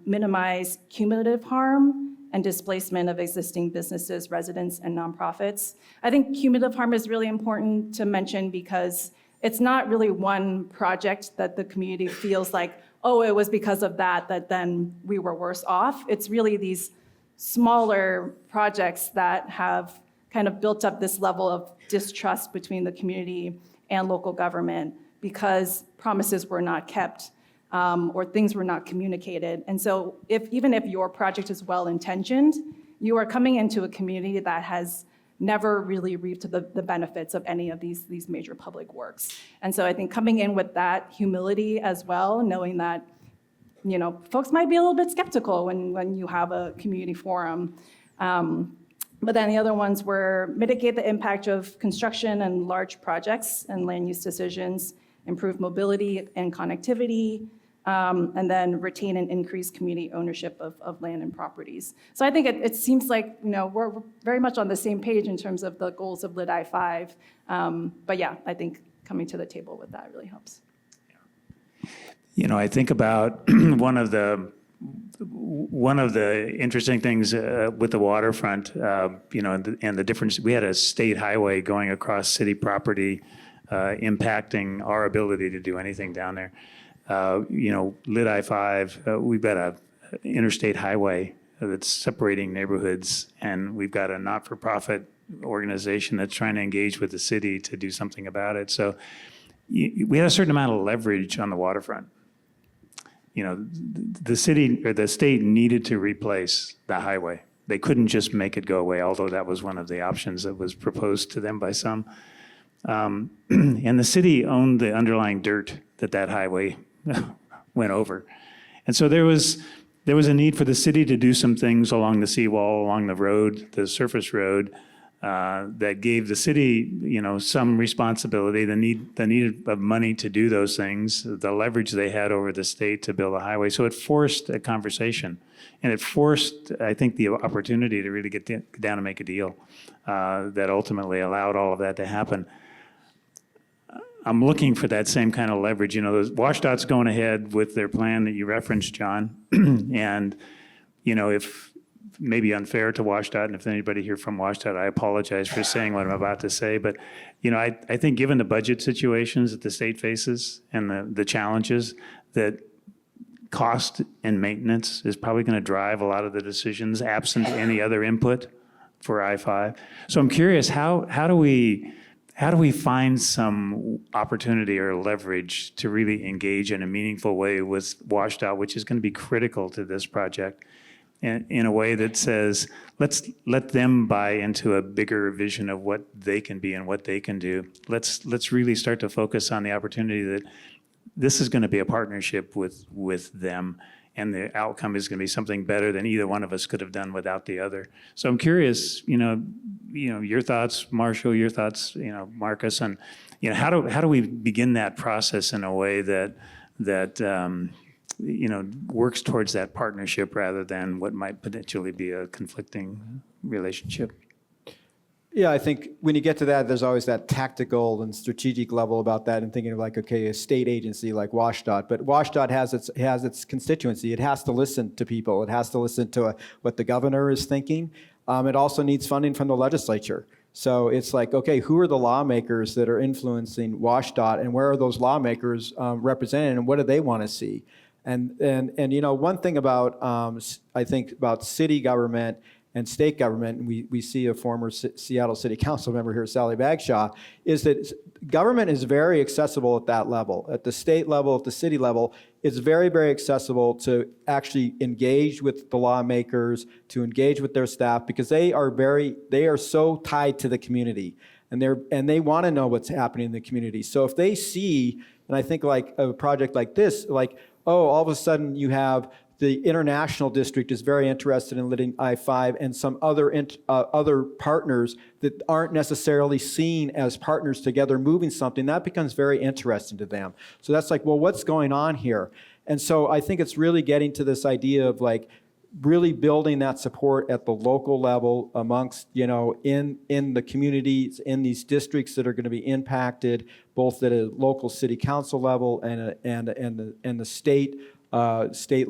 minimize cumulative harm and displacement of existing businesses, residents, and nonprofits. I think cumulative harm is really important to mention because it's not really one project that the community feels like, oh, it was because of that then we were worse off. It's really these smaller projects that have kind of built up this level of distrust between the community and local government because promises were not kept or things were not communicated. And so even if your project is well-intentioned, you are coming into a community that has never really reaped the benefits of any of these major public works. And so I think coming in with that humility as well, knowing that folks might be a little bit skeptical when you have a community forum. But then the other ones were mitigate the impact of construction and large projects and land use decisions, improve mobility and connectivity, and then retain and increase community ownership of land and properties. So I think it seems like, we're very much on the same page in terms of the goals of Lit I-5. But yeah, I think coming to the table with that really helps. I think about one of the interesting things with the waterfront, and the difference. We had a state highway going across city property, impacting our ability to do anything down there. Lit I-5, we've got a interstate highway that's separating neighborhoods, and we've got a not-for-profit organization that's trying to engage with the city to do something about it. So we had a certain amount of leverage on the waterfront. The city or the state needed to replace the highway. They couldn't just make it go away, although that was one of the options that was proposed to them by some. And the city owned the underlying dirt that highway went over. And so there was a need for the city to do some things along the seawall, along the road, the surface road, that gave the city, some responsibility, the need of money to do those things, the leverage they had over the state to build a highway. So it forced a conversation, and it forced, I think, the opportunity to really get down and make a deal that ultimately allowed all of that to happen. I'm looking for that same kind of leverage. WashDOT's going ahead with their plan that you referenced, John, and if maybe unfair to WashDOT, and if anybody here from WashDOT, I apologize for saying what I'm about to say, but I think given the budget situations that the state faces and the challenges, that cost and maintenance is probably going to drive a lot of the decisions absent any other input for I-5. So I'm curious, how do we find some opportunity or leverage to really engage in a meaningful way with WashDOT, which is going to be critical to this project, in a way that says, let's let them buy into a bigger vision of what they can be and what they can do. Let's really start to focus on the opportunity that this is going to be a partnership with them, and the outcome is going to be something better than either one of us could have done without the other. So I'm curious, your thoughts, Marshall, your thoughts, Marcus, on how do we begin that process in a way that works towards that partnership rather than what might potentially be a conflicting relationship? Yeah, I think when you get to that, there's always that tactical and strategic level about that, and thinking of a state agency like WashDOT. But WashDOT has its constituency. It has to listen to people. It has to listen to what the governor is thinking. It also needs funding from the legislature. So it's who are the lawmakers that are influencing WashDOT, and where are those lawmakers represented, and what do they want to see? And one thing about I think about city government and state government, and we see a former Seattle City Council member here, Sally Bagshaw, is that government is very accessible at that level. At the state level, at the city level, it's very, very accessible to actually engage with the lawmakers, to engage with their staff, because they are so tied to the community, and they want to know what's happening in the community. So if they see, and I think a project like this, all of a sudden you have the international district is very interested in Lit I-5, and some other partners that aren't necessarily seen as partners together moving something, that becomes very interesting to them. So that's what's going on here? And so I think it's really getting to this idea of really building that support at the local level amongst, in the communities, in these districts that are going to be impacted, both at a local city council level and the state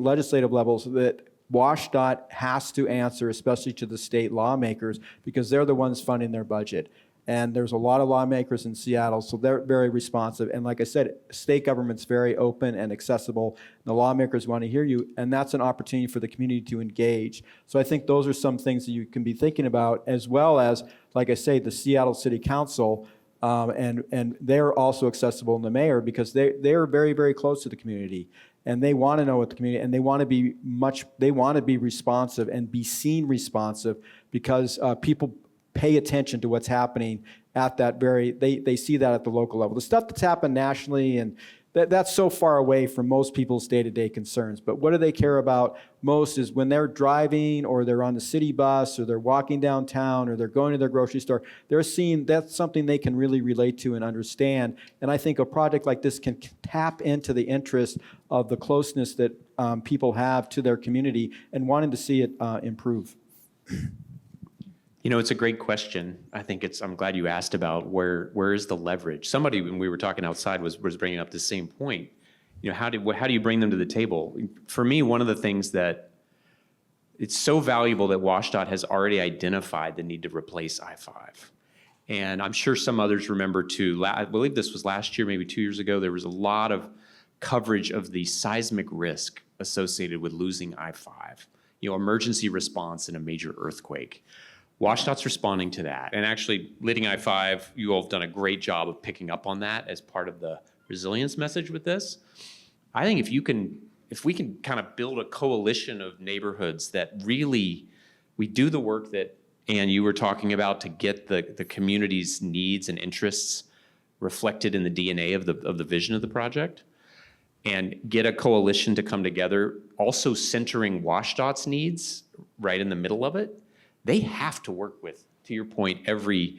legislative levels, that WashDOT has to answer, especially to the state lawmakers, because they're the ones funding their budget. And there's a lot of lawmakers in Seattle, so they're very responsive. And like I said, state government's very open and accessible. The lawmakers want to hear you, and that's an opportunity for the community to engage. So I think those are some things that you can be thinking about, as well as, like I say, the Seattle City Council, and they're also accessible in the mayor, because they're very, very close to the community. And they want to know what the community, and they want to be responsive and be seen responsive, because people pay attention to what's happening at that they see that at the local level. The stuff that's happened nationally and That's so far away from most people's day-to-day concerns. But what do they care about most is when they're driving or they're on the city bus or they're walking downtown or they're going to their grocery store, they're seeing that's something they can really relate to and understand. And I think a project like this can tap into the interest of the closeness that people have to their community and wanting to see it improve. You know, it's a great question. I'm glad you asked about where is the leverage. Somebody, when we were talking outside, was bringing up the same point. You know, how do you bring them to the table? For me, one of the things that it's so valuable that WashDOT has already identified the need to replace I-5. And I'm sure some others remember too, I believe this was last year, maybe 2 years ago, there was a lot of coverage of the seismic risk associated with losing I-5. You know, emergency response in a major earthquake. WashDOT's responding to that. And actually, Leading I-5, you all have done a great job of picking up on that as part of the resilience message with this. I think if we can kind of build a coalition of neighborhoods that really, we do the work that, Ann, you were talking about to get the community's needs and interests reflected in the DNA of the vision of the project, and get a coalition to come together, also centering WashDOT's needs right in the middle of it. They have to work with, to your point, every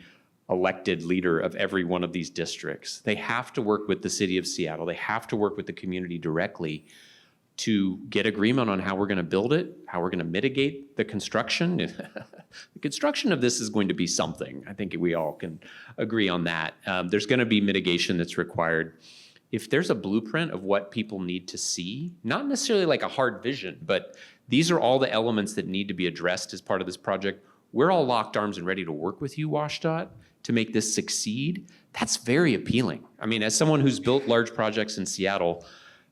elected leader of every one of these districts. They have to work with the city of Seattle. They have to work with the community directly to get agreement on how we're going to build it, how we're going to mitigate the construction. The construction of this is going to be something. I think we all can agree on that. There's going to be mitigation that's required. If there's a blueprint of what people need to see, not necessarily like a hard vision, but these are all the elements that need to be addressed as part of this project. We're all locked arms and ready to work with you, WashDOT, to make this succeed. That's very appealing. I mean, as someone who's built large projects in Seattle,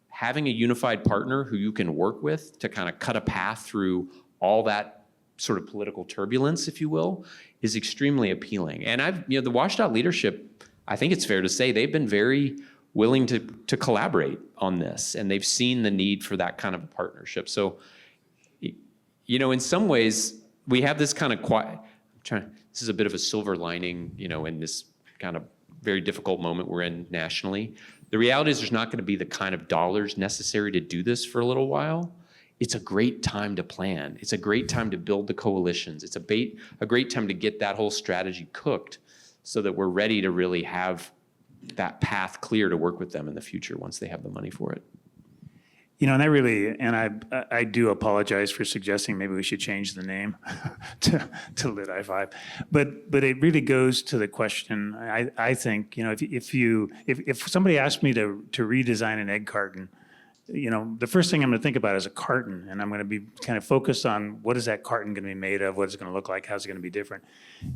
having a unified partner who you can work with to kind of cut a path through all that sort of political turbulence, if you will, is extremely appealing. And the WashDOT leadership, I think it's fair to say, they've been very willing to collaborate on this, and they've seen the need for that kind of a partnership. So, you know, in some ways, we have this kind of this is a bit of a silver lining, you know, in this kind of very difficult moment we're in nationally. The reality is there's not going to be the kind of dollars necessary to do this for a little while. It's a great time to plan. It's a great time to build the coalitions. It's a great time to get that whole strategy cooked so that we're ready to really have that path clear to work with them in the future once they have the money for it. You know, and I do apologize for suggesting maybe we should change the name to Lit I-5, but it really goes to the question. I think, you know, if somebody asked me to redesign an egg carton, you know, the first thing I'm going to think about is a carton, and I'm going to be kind of focused on what is that carton going to be made of, what is it going to look like, how's it going to be different.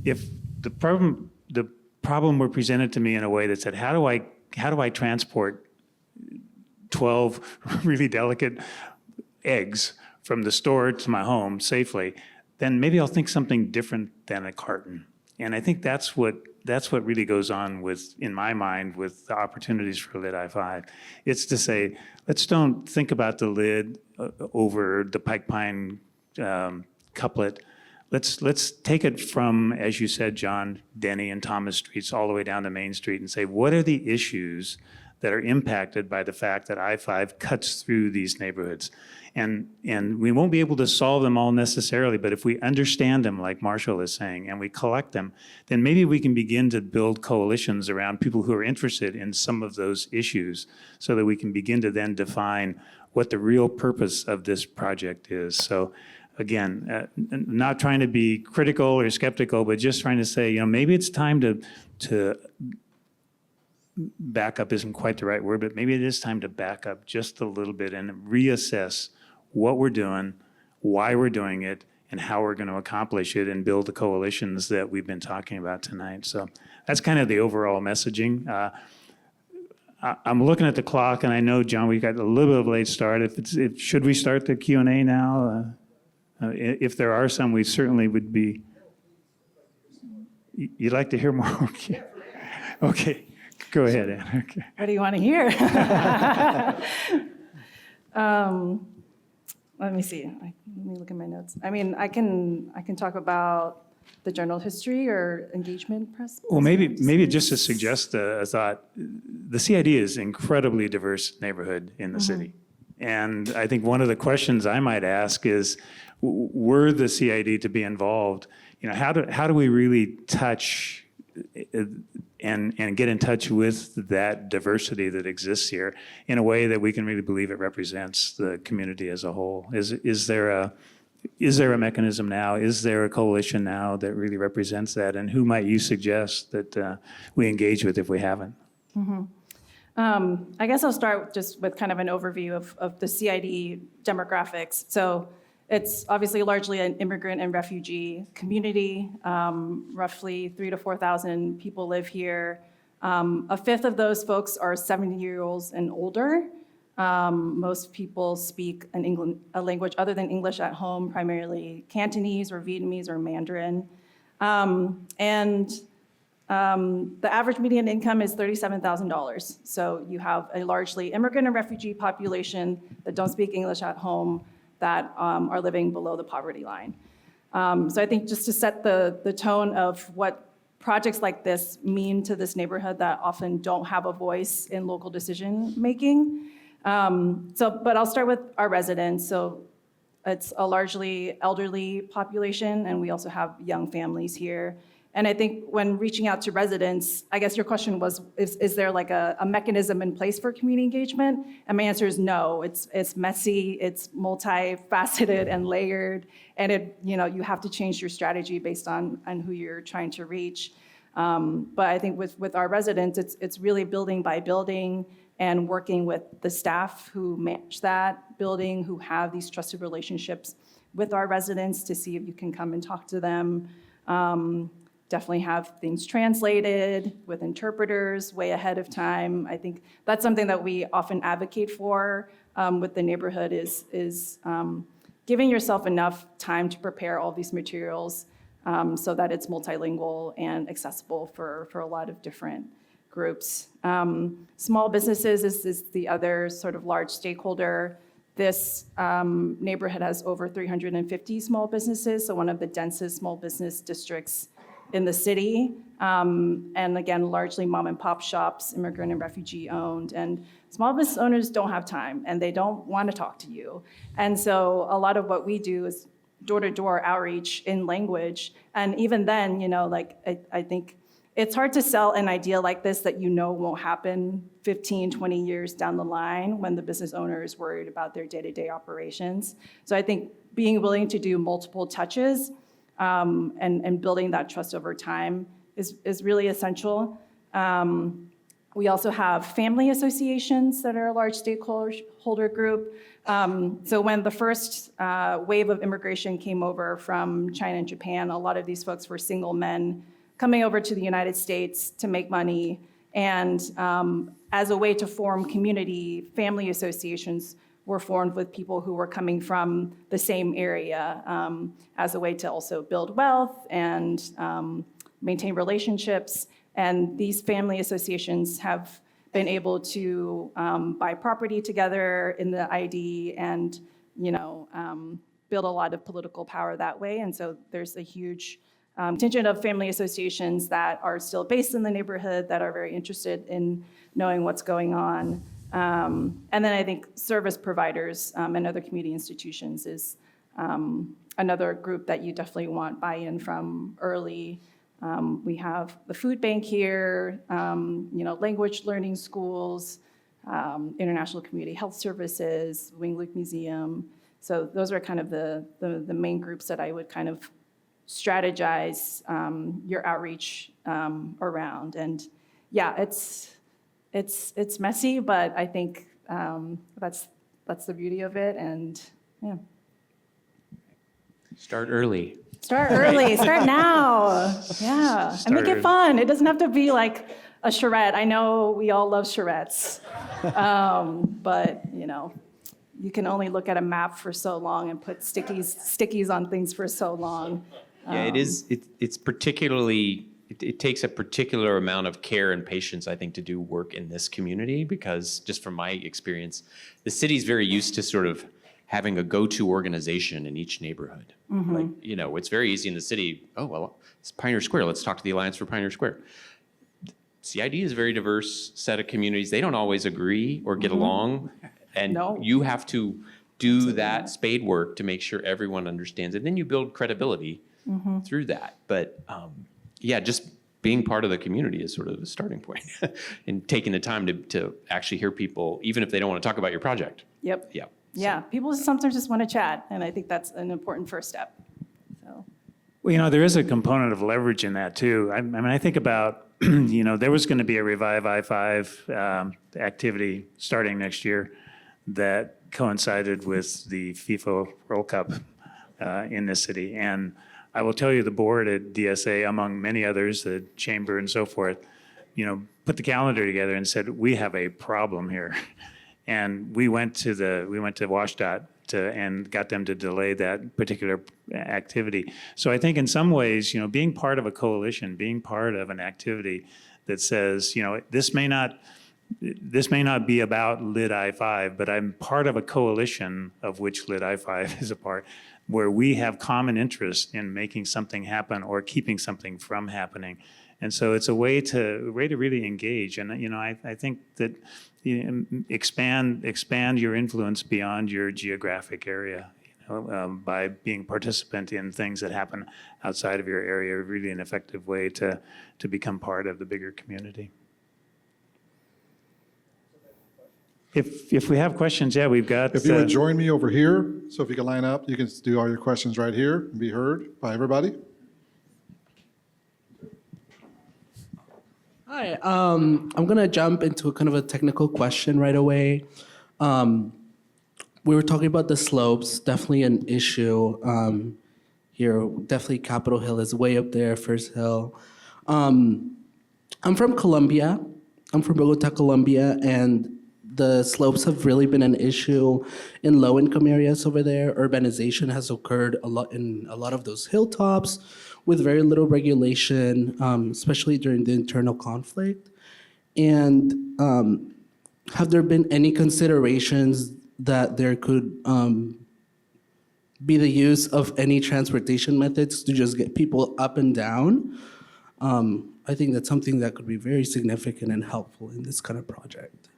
If the problem were presented to me in a way that said, how do I transport 12 really delicate eggs from the store to my home safely, then maybe I'll think something different than a carton. And I think that's what really goes on in my mind with the opportunities for Lit I-5. It's to say, let's don't think about the lid over the Pike Pine couplet. Let's take it from, as you said, John, Denny and Thomas Streets all the way down to Main Street and say, what are the issues that are impacted by the fact that I-5 cuts through these neighborhoods? And we won't be able to solve them all necessarily, but if we understand them, like Marshall is saying, and we collect them, then maybe we can begin to build coalitions around people who are interested in some of those issues so that we can begin to then define what the real purpose of this project is. So again, not trying to be critical or skeptical, but just trying to say, you know, maybe it's time to back up isn't quite the right word, but maybe it is time to back up just a little bit and reassess what we're doing, why we're doing it, and how we're going to accomplish it and build the coalitions that we've been talking about tonight. So that's kind of the overall messaging. I'm looking at the clock, and I know, John, we got a little bit of a late start. Should we start the Q&A now? If there are some, we certainly would be. You'd like to hear more? Okay. Go ahead, Ann. Okay. What do you want to hear? Let me see. Let me look at my notes. I mean, I can talk about the general history or engagement press? Well, maybe just to suggest a thought, the CID is an incredibly diverse neighborhood in the city. And I think one of the questions I might ask is, were the CID to be involved, how do we really touch and get in touch with that diversity that exists here in a way that we can really believe it represents the community as a whole? Is there a mechanism now? Is there a coalition now that really represents that? And who might you suggest that we engage with if we haven't? I guess I'll start just with kind of an overview of the CID demographics. So it's obviously largely an immigrant and refugee community. Roughly 3,000 to 4,000 people live here. A fifth of those folks are 70-year-olds and older. Most people speak a language other than English at home, primarily Cantonese or Vietnamese or Mandarin. The average median income is $37,000. So you have a largely immigrant and refugee population that don't speak English at home that are living below the poverty line. So I think just to set the tone of what projects like this mean to this neighborhood that often don't have a voice in local decision making. But I'll start with our residents. So it's a largely elderly population, and we also have young families here. And I think when reaching out to residents, I guess your question was, is there like a mechanism in place for community engagement? And my answer is no. It's messy, it's multifaceted and layered, and you have to change your strategy based on who you're trying to reach. But I think with our residents, it's really building by building and working with the staff who manage that building, who have these trusted relationships with our residents to see if you can come and talk to them. Definitely have things translated with interpreters way ahead of time. I think that's something that we often advocate for with the neighborhood is giving yourself enough time to prepare all these materials so that it's multilingual and accessible for a lot of different groups. Small businesses is the other sort of large stakeholder. This neighborhood has over 350 small businesses, so one of the densest small business districts in the city, and again, largely mom and pop shops, immigrant and refugee owned. And small business owners don't have time and they don't want to talk to you. And so a lot of what we do is door-to-door outreach in language. And even then, I think it's hard to sell an idea like this that won't happen 15, 20 years down the line when the business owner is worried about their day-to-day operations. So I think being willing to do multiple touches and building that trust over time is really essential. We also have family associations that are a large stakeholder group. So when the first wave of immigration came over from China and Japan, a lot of these folks were single men coming over to the United States to make money. And as a way to form community, family associations were formed with people who were coming from the same area as a way to also build wealth and maintain relationships. And these family associations have been able to buy property together in the ID and build a lot of political power that way. And so there's a huge contingent of family associations that are still based in the neighborhood that are very interested in knowing what's going on. And then I think service providers and other community institutions is another group that you definitely want buy-in from early. We have the food bank here, language learning schools, International Community Health Services, Wing Luke Museum. So those are kind of the main groups that I would kind of strategize your outreach around. And yeah, it's messy, but I think that's the beauty of it. And yeah. Start early. Start early. Start now. Yeah, and make it fun. It doesn't have to be like a charrette. I know we all love charrettes, but you can only look at a map for so long and put stickies on things for so long. Yeah, it is. It's particularly. It takes a particular amount of care and patience, I think, to do work in this community because, just from my experience, the city's very used to sort of having a go-to organization in each neighborhood. Like, you know, it's very easy in the city, oh, well, it's Pioneer Square, let's talk to the Alliance for Pioneer Square. CID is a very diverse set of communities. They don't always agree or get along. And No. you have to do that spade work to make sure everyone understands it. Then you build credibility through that. But yeah, just being part of the community is sort of a starting point and taking the time to actually hear people, even if they don't want to talk about your project. Yep. Yeah. Yeah, people sometimes just want to chat, and I think that's an important first step. So, Well, you know, there is a component of leverage in that too. I mean, I think about, you know, there was going to be a Revive I-5 activity starting next year that coincided with the FIFA World Cup in this city. And I will tell you, the board at DSA, among many others, the chamber and so forth, you know, put the calendar together and said, we have a problem here. And we went to WashDOT and got them to delay that particular activity. So I think in some ways, you know, being part of a coalition, being part of an activity that says, you know, this may not be about Lit I-5, but I'm part of a coalition of which Lit I-5 is a part, where we have common interest in making something happen or keeping something from happening. And so it's a way to really engage. And, you know, I think that expand your influence beyond your geographic area, you know, by being participant in things that happen outside of your area, really an effective way to become part of the bigger community. If we have questions, yeah, we've got. If you would join me over here, so if you can line up, you can do all your questions right here and be heard by everybody. Hi, I'm gonna jump into kind of a technical question right away. We were talking about the slopes, definitely an issue here. Definitely Capitol Hill is way up there, First Hill. I'm from Colombia. I'm from Bogota, Colombia, and the slopes have really been an issue in low-income areas over there. Urbanization has occurred a lot in a lot of those hilltops with very little regulation, especially during the internal conflict. And have there been any considerations that there could be the use of any transportation methods to just get people up and down? I think that's something that could be very significant and helpful in this kind of project.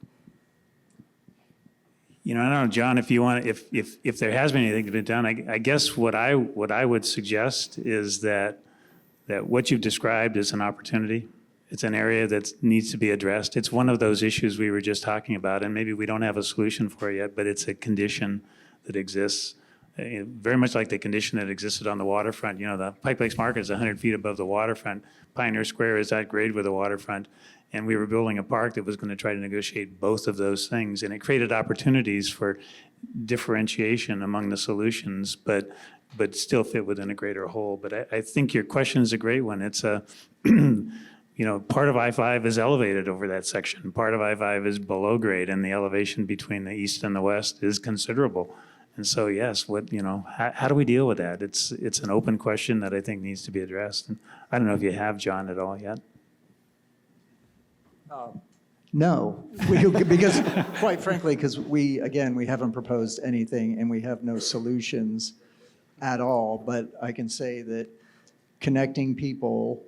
You know, I don't know, John, if you want, if there has been anything to be done, I guess what I would suggest is that what you've described is an opportunity. It's an area that needs to be addressed. It's one of those issues we were just talking about, and maybe we don't have a solution for it yet, but it's a condition that exists, very much like the condition that existed on the waterfront. You know, the Pike Lakes Market is 100 feet above the waterfront. Pioneer Square is at grade with the waterfront. And we were building a park that was going to try to negotiate both of those things. And it created opportunities for differentiation among the solutions, but still fit within a greater whole. But I think your question is a great one. It's a, you know, part of I-5 is elevated over that section. Part of I-5 is below grade, and the elevation between the east and the west is considerable. And so, yes, how do we deal with that? It's an open question that I think needs to be addressed. And I don't know if you have, John, at all yet. No, because quite frankly, because we haven't proposed anything and we have no solutions at all. But I can say that connecting people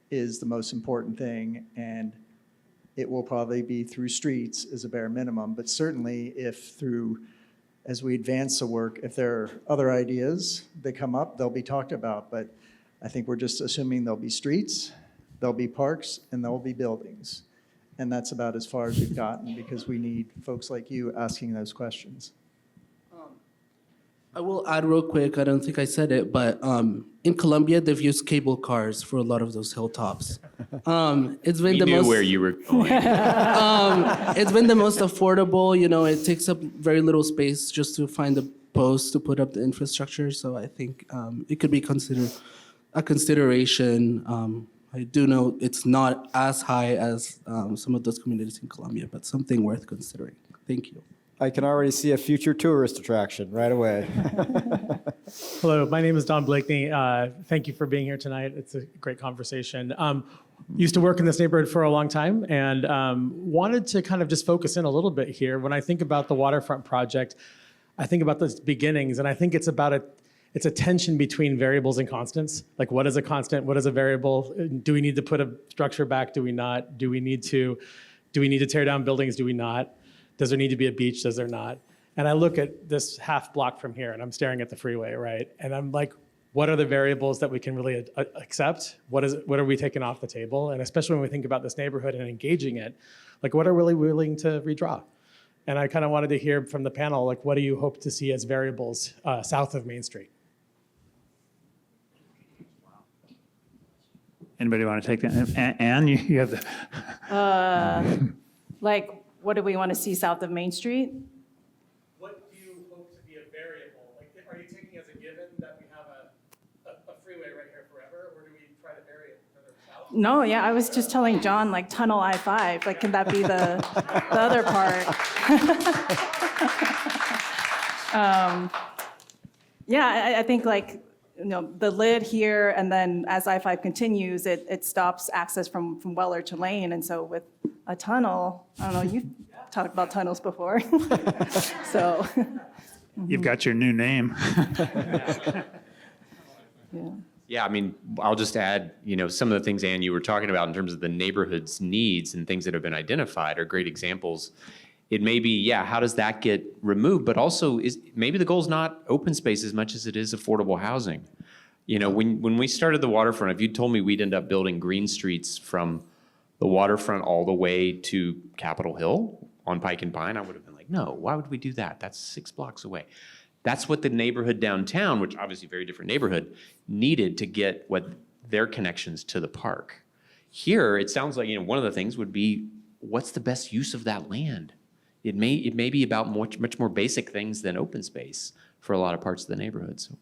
is the most important thing, and it will probably be through streets as a bare minimum. But certainly as we advance the work, if there are other ideas that come up, they'll be talked about. But I think we're just assuming there'll be streets, there'll be parks, and there'll be buildings. And that's about as far as we've gotten, because we need folks like you asking those questions. I will add real quick, I don't think I said it, but in Colombia, they've used cable cars for a lot of those hilltops. It's been We the knew most, where you were going. it's been the most affordable. You know, it takes up very little space just to find the posts to put up the infrastructure. So I think it could be a consideration. I do know it's not as high as some of those communities in Colombia, but something worth considering. Thank you. I can already see a future tourist attraction right away. Hello, my name is Don Blakeney. Thank you for being here tonight. It's a great conversation. Used to work in this neighborhood for a long time, and wanted to kind of just focus in a little bit here. When I think about the waterfront project, I think about those beginnings, and I think it's a tension between variables and constants. Like, what is a constant? What is a variable? Do we need to put a structure back? Do we not? Do we need to tear down buildings? Do we not? Does there need to be a beach? Does there not? And I look at this half block from here, and I'm staring at the freeway, right? And I'm like, what are the variables that we can really accept? What are we taking off the table? And especially when we think about this neighborhood and engaging it, like, what are we really willing to redraw? And I kind of wanted to hear from the panel, like, what do you hope to see as variables south of Main Street? Anybody want to take that? Anne, you have the. Like, what do we want to see south of Main Street? What do you hope to be a variable? Like, are you taking as a given that we have a freeway right here forever, or do we try to vary it further south? No, yeah, I was just telling John, like, tunnel I-5, like, can that be the other part? Yeah, I think, like, the lid here, and then as I-5 continues, it stops access from Weller to Lane, and so with a tunnel, I don't know, you've talked about tunnels before, so. You've got your new name. Yeah. Yeah, I mean, I'll just add, some of the things, Ann, you were talking about in terms of the neighborhood's needs and things that have been identified are great examples. It may be, how does that get removed? But also, maybe the goal is not open space as much as it is affordable housing. When we started the waterfront, if you'd told me we'd end up building green streets from the waterfront all the way to Capitol Hill on Pike and Pine, I would have been like, no, why would we do that? That's 6 blocks away. That's what the neighborhood downtown, which obviously a very different neighborhood, needed to get what their connections to the park. Here, it sounds like, one of the things would be, what's the best use of that land? It may be about much more basic things than open space for a lot of parts of the neighborhood. So.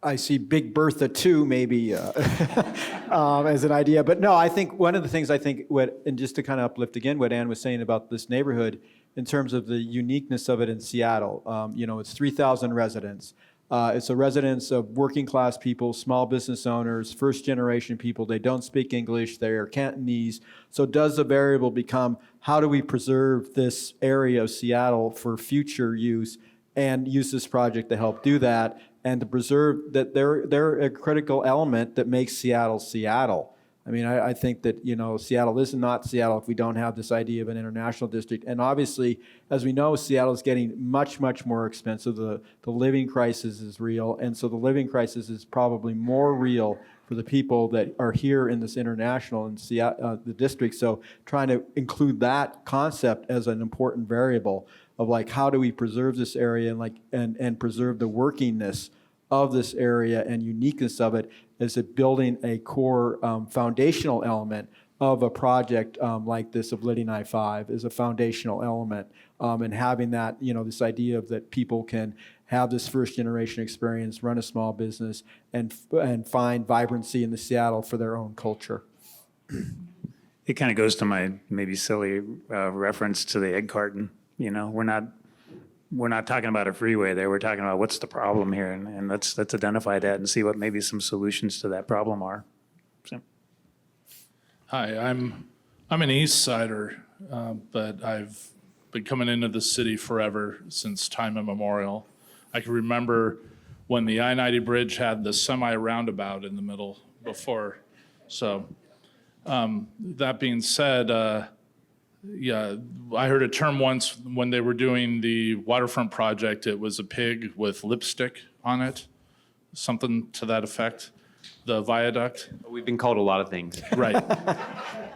I see Big Bertha too, maybe as an idea. But no, I think one of the things and just to kind of uplift again what Ann was saying about this neighborhood in terms of the uniqueness of it in Seattle. It's 3,000 residents. It's a residence of working class people, small business owners, first generation people. They don't speak English, they're Cantonese. So does the variable become, how do we preserve this area of Seattle for future use and use this project to help do that and to preserve that they're a critical element that makes Seattle Seattle. I mean, I think that, Seattle is not Seattle if we don't have this idea of an international district. And obviously, as we know, Seattle is getting much, much more expensive. The living crisis is real. And so the living crisis is probably more real for the people that are here in this international and the district. So trying to include that concept as an important variable of like, how do we preserve this area and preserve the workingness of this area and uniqueness of it, is it building a core foundational element of a project like this of Liddy I-5 is a foundational element, and having that, this idea of that people can have this first generation experience, run a small business, and find vibrancy in the Seattle for their own culture. It kind of goes to my maybe silly reference to the egg carton. We're not talking about a freeway there. We're talking about what's the problem here, and let's identify that and see what maybe some solutions to that problem are. So. Hi, I'm an East Sider, but I've been coming into the city forever, since time immemorial. I can remember when the I-90 bridge had the semi-roundabout in the middle before. So that being said, I heard a term once when they were doing the waterfront project. It was a pig with lipstick on it, something to that effect, the viaduct. We've been called a lot of things. Right.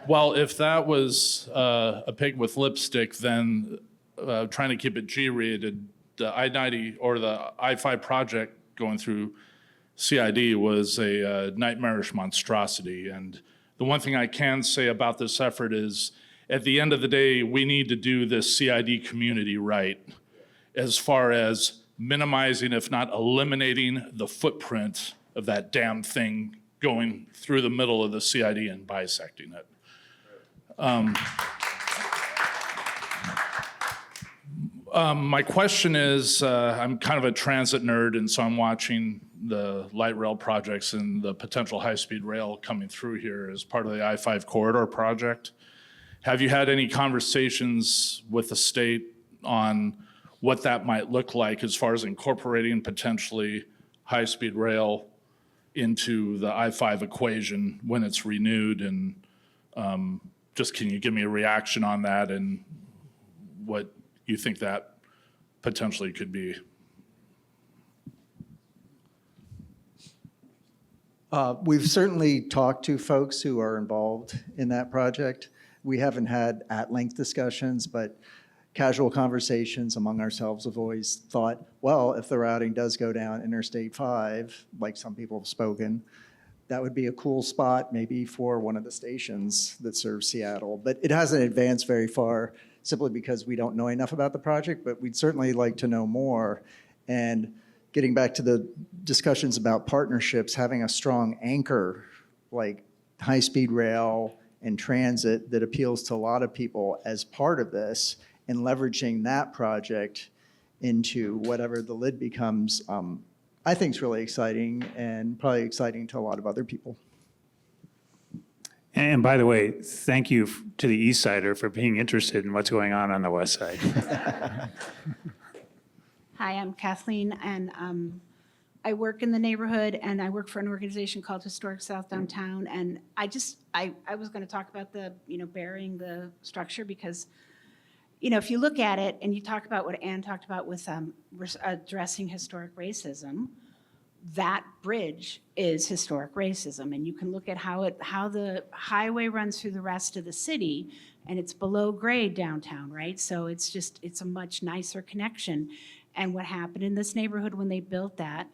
Well, if that was a pig with lipstick, then trying to keep it G-rated, the I-90 or the I-5 project going through CID was a nightmarish monstrosity. And the one thing I can say about this effort is, at the end of the day, we need to do this CID community right as far as minimizing, if not eliminating, the footprint of that damn thing going through the middle of the CID and bisecting it. My question is, I'm kind of a transit nerd, and so I'm watching the light rail projects and the potential high-speed rail coming through here as part of the I-5 corridor project. Have you had any conversations with the state on what that might look like as far as incorporating potentially high-speed rail into the I-5 equation when it's renewed, and just can you give me a reaction on that and what you think that potentially could be? We've certainly talked to folks who are involved in that project. We haven't had at-length discussions, but casual conversations among ourselves have always thought, well, if the routing does go down Interstate 5, like some people have spoken, that would be a cool spot maybe for one of the stations that serves Seattle. But it hasn't advanced very far simply because we don't know enough about the project, but we'd certainly like to know more. And getting back to the discussions about partnerships, having a strong anchor like high-speed rail and transit that appeals to a lot of people as part of this, and leveraging that project into whatever the lid becomes, I think is really exciting and probably exciting to a lot of other people. And by the way, thank you to the East Sider for being interested in what's going on the West Side. Hi, I'm Kathleen, and I work in the neighborhood, and I work for an organization called Historic South Downtown. And I was going to talk about the, burying the structure because, if you look at it and you talk about what Ann talked about with addressing historic racism, that bridge is historic racism. And you can look at how the highway runs through the rest of the city, and it's below grade downtown, right? So it's a much nicer connection. And what happened in this neighborhood when they built that,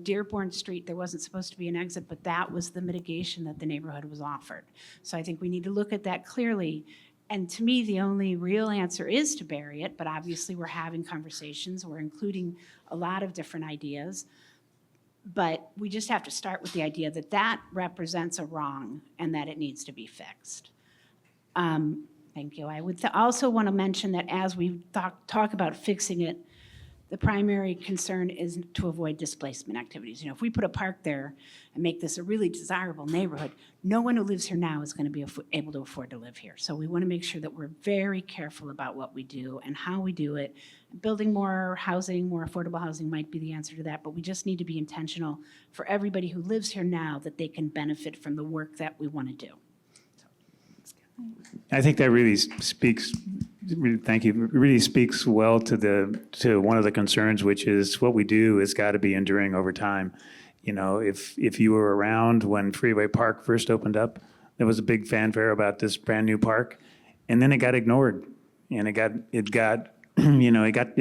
Dearborn Street, there wasn't supposed to be an exit, but that was the mitigation that the neighborhood was offered. So I think we need to look at that clearly. And to me, the only real answer is to bury it, but obviously we're having conversations, we're including a lot of different ideas. But we just have to start with the idea that that represents a wrong and that it needs to be fixed. Thank you. I would also want to mention that as we talk about fixing it, the primary concern is to avoid displacement activities. If we put a park there and make this a really desirable neighborhood, no one who lives here now is going to be able to afford to live here. So we want to make sure that we're very careful about what we do and how we do it. Building more housing, more affordable housing might be the answer to that, but we just need to be intentional for everybody who lives here now that they can benefit from the work that we want to do. I think that really speaks, thank you, really speaks well to one of the concerns, which is what we do has got to be enduring over time. If you were around when Freeway Park first opened up, there was a big fanfare about this brand new park, and then it got ignored, and it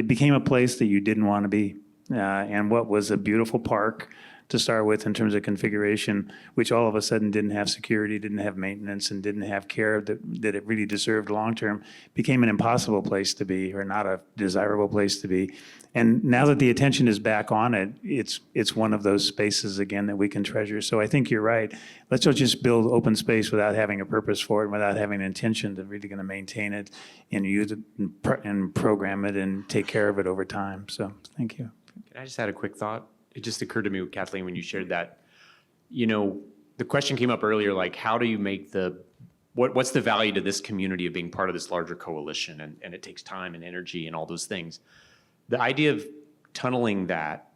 became a place that you didn't want to be, and what was a beautiful park to start with in terms of configuration, which all of a sudden didn't have security, didn't have maintenance, and didn't have care that it really deserved long-term, became an impossible place to be, or not a desirable place to be. And now that the attention is back on it, it's one of those spaces again that we can treasure. So I think you're right. Let's not just build open space without having a purpose for it, without having an intention to really going to maintain it and use it and program it and take care of it over time. So thank you. Can I just add a quick thought? It just occurred to me, Kathleen, when you shared that, the question came up earlier, like how do you make what's the value to this community of being part of this larger coalition? And it takes time and energy and all those things. The idea of tunneling that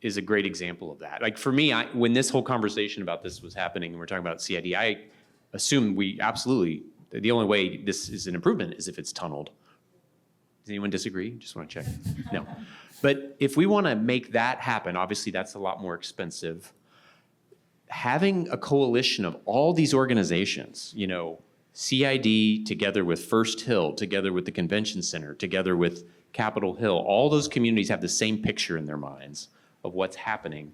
is a great example of that. Like for me, when this whole conversation about this was happening and we're talking about CID, I assume the only way this is an improvement is if it's tunneled. Does anyone disagree? Just want to check. No. But if we want to make that happen, obviously that's a lot more expensive. Having a coalition of all these organizations, CID together with First Hill, together with the Convention Center, together with Capitol Hill, all those communities have the same picture in their minds of what's happening.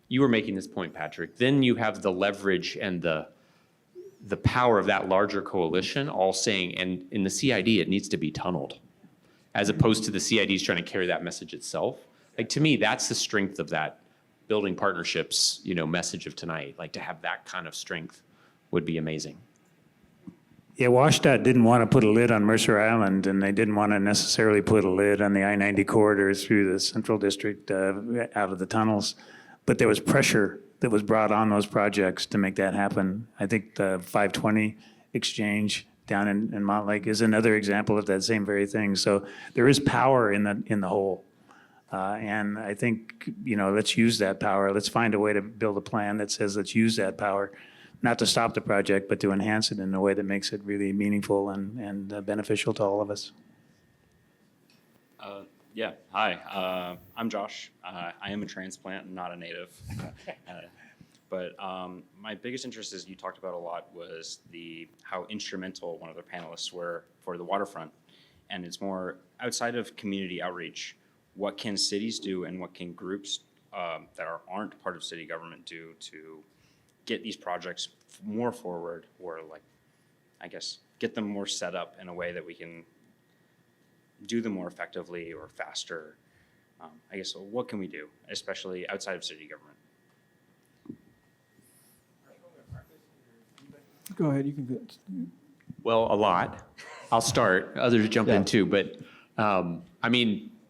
You were making this point, Patrick. Then you have the leverage and the power of that larger coalition all saying, and in the CID, it needs to be tunneled, as opposed to the CIDs trying to carry that message itself. Like to me, that's the strength of that building partnerships, message of tonight. Like to have that kind of strength would be amazing. Yeah, WashDOT didn't want to put a lid on Mercer Island, and they didn't want to necessarily put a lid on the I-90 corridor through the Central District out of the tunnels. But there was pressure that was brought on those projects to make that happen. I think the 520 exchange down in Montlake is another example of that same very thing. So there is power in the whole. And I think, let's use that power. Let's find a way to build a plan that says let's use that power, not to stop the project, but to enhance it in a way that makes it really meaningful and beneficial to all of us. Yeah, hi, I'm Josh. I am a transplant, not a native. But my biggest interest, as you talked about a lot, was how instrumental one of the panelists were for the waterfront. And it's more outside of community outreach, what can cities do and what can groups that aren't part of city government do to get these projects more forward, or get them more set up in a way that we can do them more effectively or faster. What can we do, especially outside of city government? Go ahead, you can go. Well, a lot. I'll start. Others jump in too. But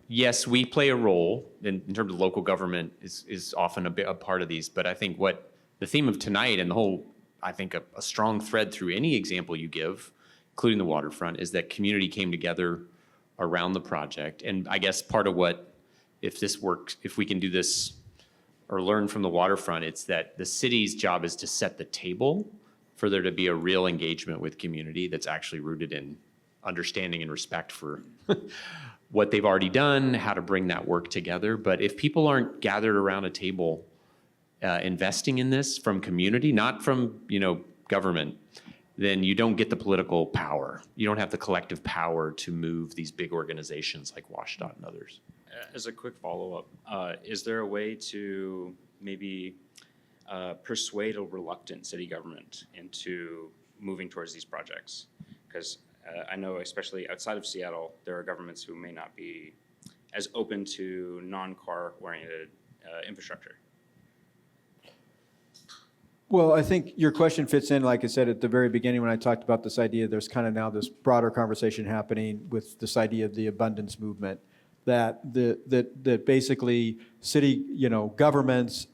yes, we play a role in terms of local government is often a part of these. But I think what the theme of tonight and the whole, I think a strong thread through any example you give, including the waterfront, is that community came together around the project. And I guess part of what, if this works, if we can do this or learn from the waterfront, it's that the city's job is to set the table for there to be a real engagement with community that's actually rooted in understanding and respect for what they've already done, how to bring that work together. But if people aren't gathered around a table investing in this from community, not from government, then you don't get the political power. You don't have the collective power to move these big organizations like WSDOT and others. As a quick follow-up, is there a way to maybe persuade a reluctant city government into moving towards these projects? Because I know, especially outside of Seattle, there are governments who may not be as open to non-car oriented infrastructure. Well, I think your question fits in, like I said at the very beginning when I talked about this idea, there's kind of now this broader conversation happening with this idea of the abundance movement, that basically city, governments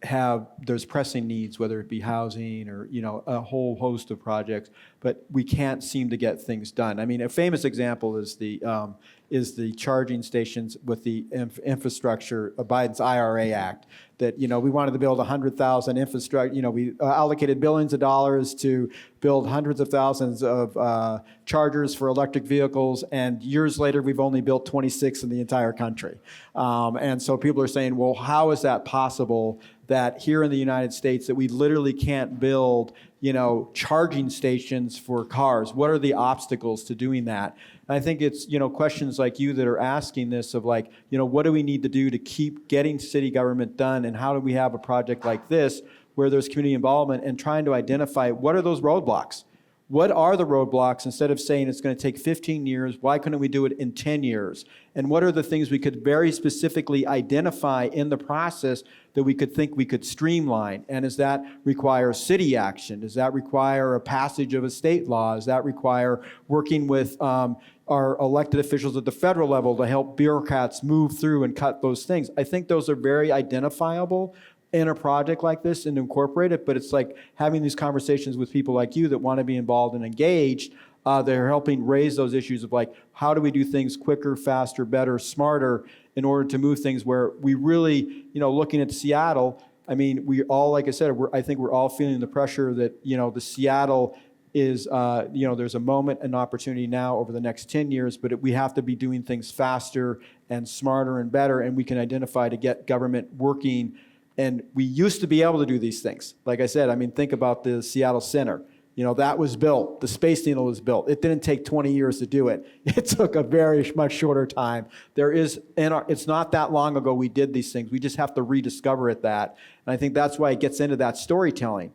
there's pressing needs, whether it be housing or, a whole host of projects, but we can't seem to get things done. I mean, a famous example is the charging stations with the infrastructure, Biden's IRA Act, that, we wanted to build 100,000 infrastructure, we allocated billions of dollars to build hundreds of thousands of chargers for electric vehicles, and years later, we've only built 26 in the entire country. And so people are saying, well, how is that possible that here in the United States that we literally can't build, charging stations for cars? What are the obstacles to doing that? And I think it's, questions like you that are asking this of what do we need to do to keep getting city government done, and how do we have a project like this where there's community involvement, and trying to identify what are those roadblocks? What are the roadblocks? Instead of saying it's going to take 15 years, why couldn't we do it in 10 years? And what are the things we could very specifically identify in the process that we could think we could streamline? And does that require city action? Does that require a passage of a state law? Does that require working with our elected officials at the federal level to help bureaucrats move through and cut those things? I think those are very identifiable in a project like this and incorporate it, but it's like having these conversations with people like you that want to be involved and engaged. They're helping raise those issues of how do we do things quicker, faster, better, smarter in order to move things where we really, looking at Seattle, I mean, we all, like I said, I think we're all feeling the pressure that, the Seattle is, there's a moment, an opportunity now over the next 10 years, but we have to be doing things faster and smarter and better, and we can identify to get government working. And we used to be able to do these things. Like I said, I mean, think about the Seattle Center. That was built. The Space Needle was built. It didn't take 20 years to do it. It took a very much shorter time. It's not that long ago we did these things. We just have to rediscover that. And I think that's why it gets into that storytelling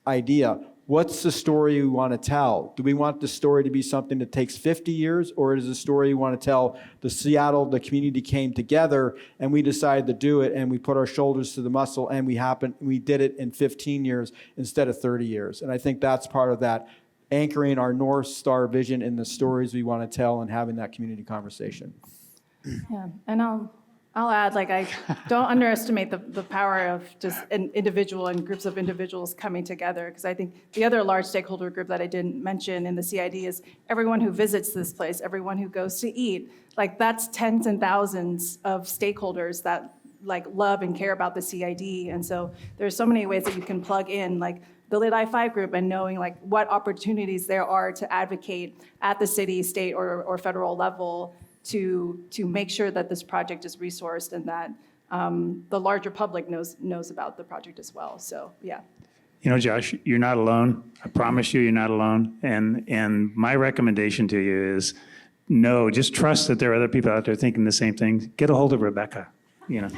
idea. What's the story we want to tell? Do we want the story to be something that takes 50 years, or is the story we want to tell the community came together and we decided to do it and we put our shoulders to the muscle and we did it in 15 years instead of 30 years? And I think that's part of that, anchoring our North Star vision in the stories we want to tell and having that community conversation. Yeah, and I'll add, like, I don't underestimate the power of just an individual and groups of individuals coming together, because I think the other large stakeholder group that I didn't mention in the CID is everyone who visits this place, everyone who goes to eat. Like, that's tens and thousands of stakeholders that like love and care about the CID. And so there's so many ways that you can plug in, like the Lit I-5 group, and knowing like what opportunities there are to advocate at the city, state, or federal level to make sure that this project is resourced and that the larger public knows about the project as well. So, yeah. You know, Josh, you're not alone. I promise you, you're not alone. And my recommendation to you is, no, just trust that there are other people out there thinking the same thing. Get a hold of Rebecca, you know.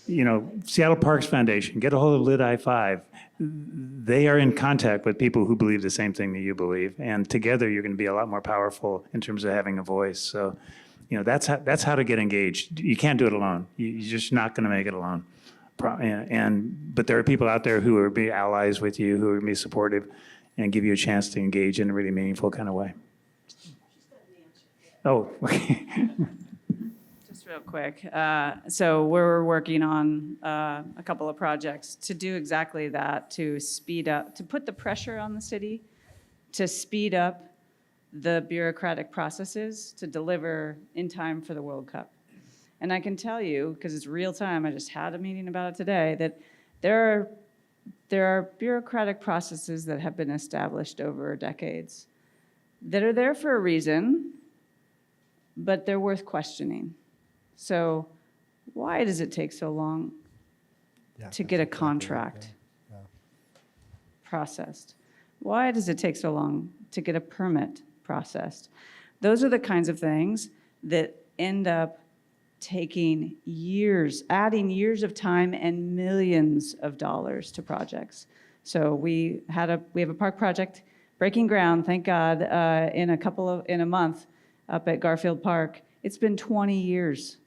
You know, Seattle Parks Foundation, get a hold of Lit I-5. They are in contact with people who believe the same thing that you believe. And together you're going to be a lot more powerful in terms of having a voice. So, you know, that's how to get engaged. You can't do it alone. You're just not going to make it alone. But there are people out there who will be allies with you, who will be supportive and give you a chance to engage in a really meaningful kind of way. Oh, okay. Just real quick. So we're working on a couple of projects to do exactly that, to speed up, to put the pressure on the city, to speed up the bureaucratic processes to deliver in time for the World Cup. And I can tell you, because it's real time, I just had a meeting about it today, that there are bureaucratic processes that have been established over decades that are there for a reason, but they're worth questioning. So why does it take so long to get a contract processed? Why does it take so long to get a permit processed? Those are the kinds of things that end up taking years, adding years of time and millions of dollars to projects. So we have a park project breaking ground, thank God, in a month up at Garfield Park. It's been 20 years.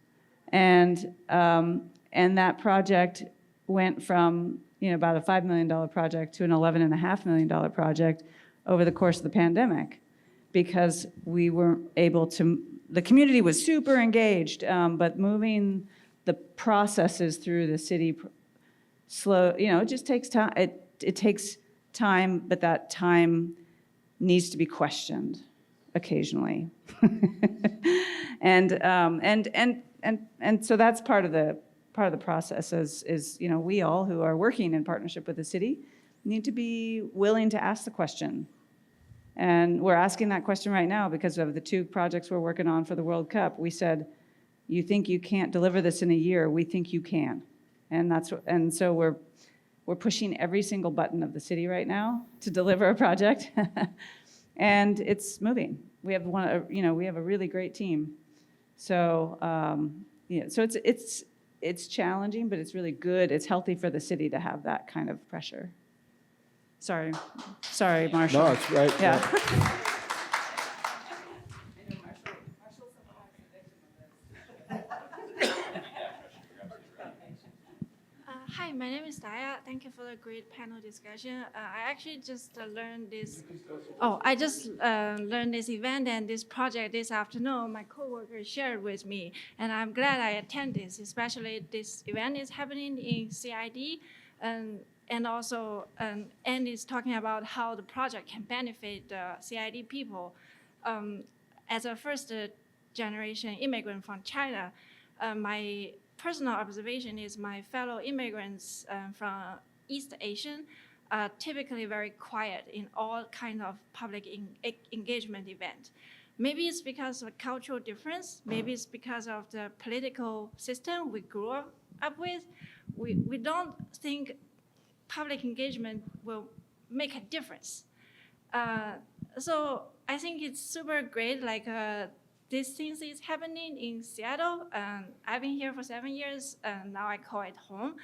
And that project went from about a $5 million project to an $11.5 million project over the course of the pandemic, because we weren't able to, the community was super engaged, but moving the processes through the city slow, it just takes time. It takes time, but that time needs to be questioned occasionally. And so that's part of the process is we all who are working in partnership with the city need to be willing to ask the question. And we're asking that question right now because of the 2 projects we're working on for the World Cup. We said, you think you can't deliver this in a year, we think you can. And so we're pushing every single button of the city right now to deliver a project. And it's moving. We have a really great team. So so it's challenging, but it's really good. It's healthy for the city to have that kind of pressure. Sorry, Marshall. No, it's right. Yeah. Hi, my name is Daya. Thank you for the great panel discussion. I actually just learned this. I just learned this event and this project this afternoon. My coworker shared with me, and I'm glad I attend this. Especially this event is happening in CID, and also Andy is talking about how the project can benefit the CID people. As a first generation immigrant from China, my personal observation is my fellow immigrants from East Asian are typically very quiet in all kinds of public engagement events. Maybe it's because of cultural difference. Maybe it's because of the political system we grew up with. We don't think public engagement will make a difference. So I think it's super great, these things is happening in Seattle. I've been here for 7 years, and now I call it home.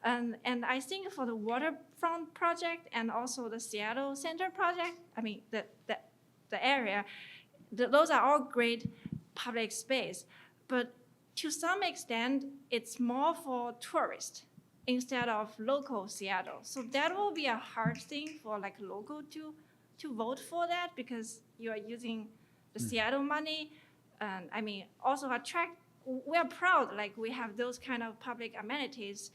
And I think for the waterfront project and also the Seattle Center project, I mean, the area, those are all great public space. But to some extent, it's more for tourists instead of local Seattle. So that will be a hard thing for local to vote for that, because you are using the Seattle money, and also attract we are proud, like we have those kind of public amenities.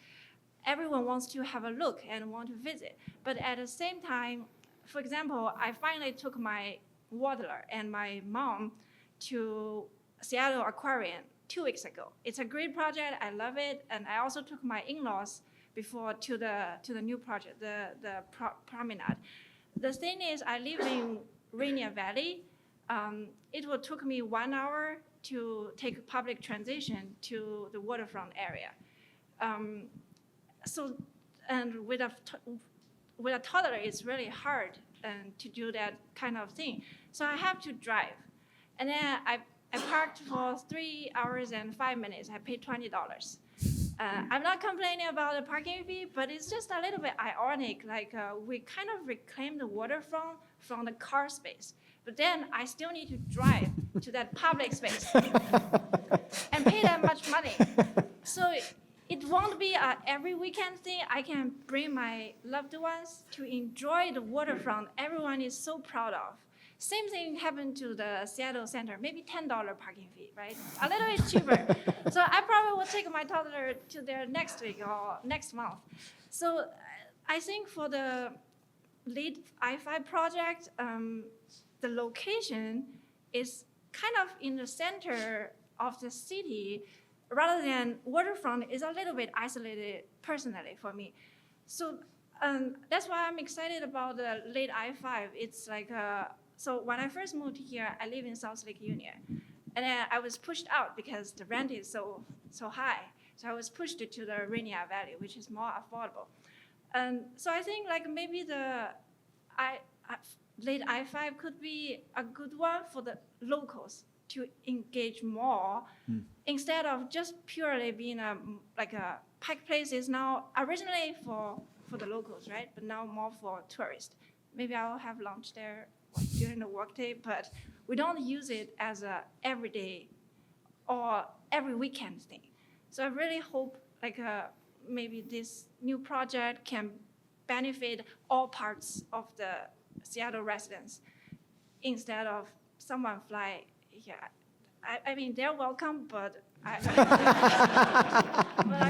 Everyone wants to have a look and want to visit. But at the same time, for example, I finally took my waddler and my mom to Seattle Aquarium 2 weeks ago. It's a great project. I love it. And I also took my in-laws before to the new project, the promenade. The thing is, I live in Rainier Valley. It will took me 1 hour to take public transition to the waterfront area. And with a toddler, it's really hard to do that kind of thing. So I have to drive. And then I parked for 3 hours and 5 minutes. I paid $20. I'm not complaining about the parking fee, but it's just a little bit ironic. Like we kind of reclaim the waterfront from the car space, but then I still need to drive to that public space and pay that much money. So it won't be a every weekend thing. I can bring my loved ones to enjoy the waterfront everyone is so proud of. Same thing happened to the Seattle Center, maybe $10 parking fee, right? A little bit cheaper. So I probably will take my toddler to there next week or next month. So I think for the lead I-5 project, the location is kind of in the center of the city rather than waterfront is a little bit isolated personally for me. So that's why I'm excited about the late I-5. It's like so when I first moved here, I live in South Lake Union. And then I was pushed out because the rent is so high. So I was pushed to the Rainier Valley, which is more affordable. And so I think like maybe the late I-5 could be a good one for the locals to engage more instead of just purely being like a Pike Place is now originally for the locals, right? But now more for tourists. Maybe I'll have lunch there during the workday, but we don't use it as a everyday or every weekend thing. So I really hope like maybe this new project can benefit all parts of the Seattle residents instead of someone fly here. I mean, they're welcome, but I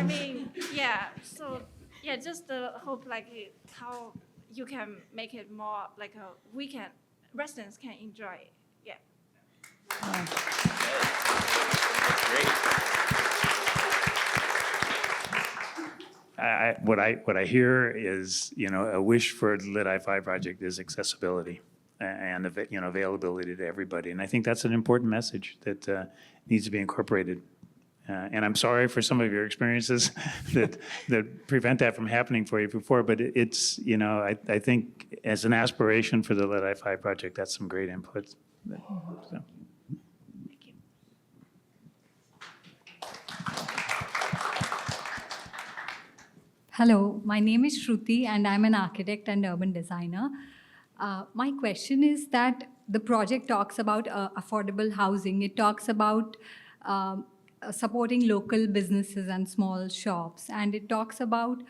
mean, yeah. So yeah, just hope like how you can make it more like a weekend. Residents can enjoy it. Yeah. Great. What I hear is, a wish for the Lit I-5 project is accessibility and availability to everybody, and I think that's an important message that needs to be incorporated. And I'm sorry for some of your experiences that prevent that from happening for you before, but it's, I think as an aspiration for the Lit I-5 project, that's some great input. So. Hello, my name is Shruti and I'm an architect and urban designer. My question is that the project talks about affordable housing. It talks about supporting local businesses and small shops. And it talks about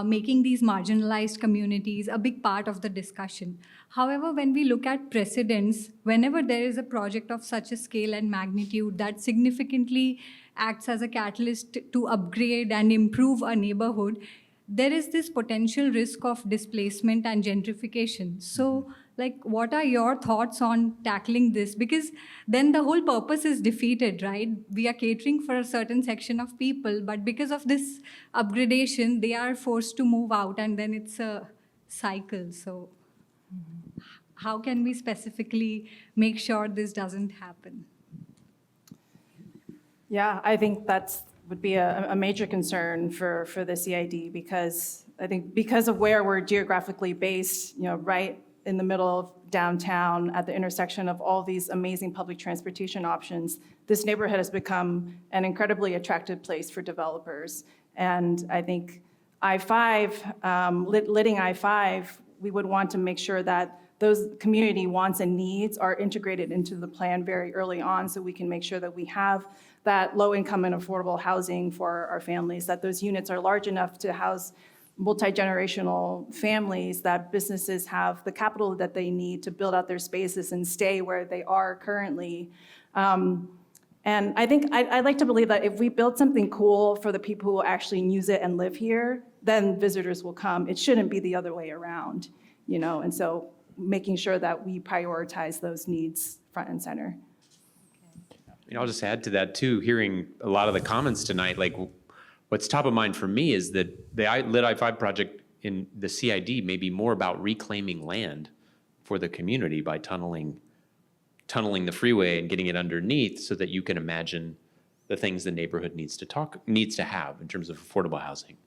making these marginalized communities a big part of the discussion. However, when we look at precedents, whenever there is a project of such a scale and magnitude that significantly acts as a catalyst to upgrade and improve a neighborhood, there is this potential risk of displacement and gentrification. So, what are your thoughts on tackling this? Because then the whole purpose is defeated, right? We are catering for a certain section of people, but because of this upgradation, they are forced to move out, and then it's a cycle. So, how can we specifically make sure this doesn't happen? Yeah, I think that would be a major concern for the CID because I think because of where we're geographically based, right in the middle of downtown at the intersection of all these amazing public transportation options, this neighborhood has become an incredibly attractive place for developers. And I think I-5, Litting I-5, we would want to make sure that those community wants and needs are integrated into the plan very early on so we can make sure that we have that low-income and affordable housing for our families, that those units are large enough to house multi-generational families, that businesses have the capital that they need to build out their spaces and stay where they are currently. And I think I'd like to believe that if we build something cool for the people who actually use it and live here, then visitors will come. It shouldn't be the other way around, you know? And so making sure that we prioritize those needs front and center. I'll just add to that too, hearing a lot of the comments tonight, like what's top of mind for me is that the Lit I-5 project in the CID may be more about reclaiming land for the community by tunneling the freeway and getting it underneath so that you can imagine the things the neighborhood needs to have in terms of affordable housing.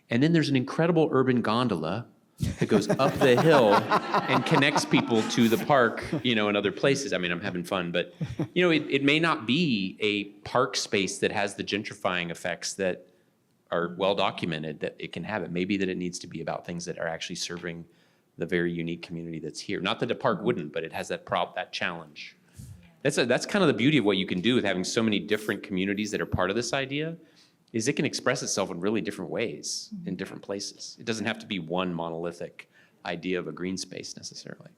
And then there's an incredible urban gondola that goes up the hill and connects people to the park, and other places. I mean, I'm having fun, but it may not be a park space that has the gentrifying effects that are well documented that it can have. It may be that it needs to be about things that are actually serving the very unique community that's here. Not that a park wouldn't, but it has that challenge. That's kind of the beauty of what you can do with having so many different communities that are part of this idea, is it can express itself in really different ways in different places. It doesn't have to be one monolithic idea of a green space necessarily.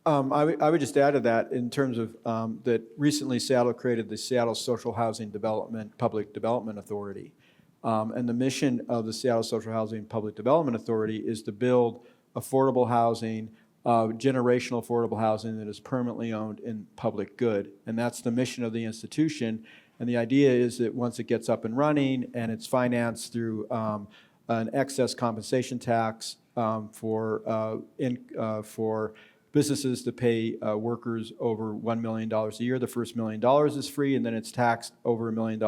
I would just add to that in terms of that recently Seattle created the Seattle Social Housing Public Development Authority. And the mission of the Seattle Social Housing Public Development Authority is to build affordable housing, generational affordable housing that is permanently owned in public good. And that's the mission of the institution. And the idea is that once it gets up and running and it's financed through an excess compensation tax for businesses to pay workers over $1 million a year, the first $1 million is free, and then it's taxed over $1 million.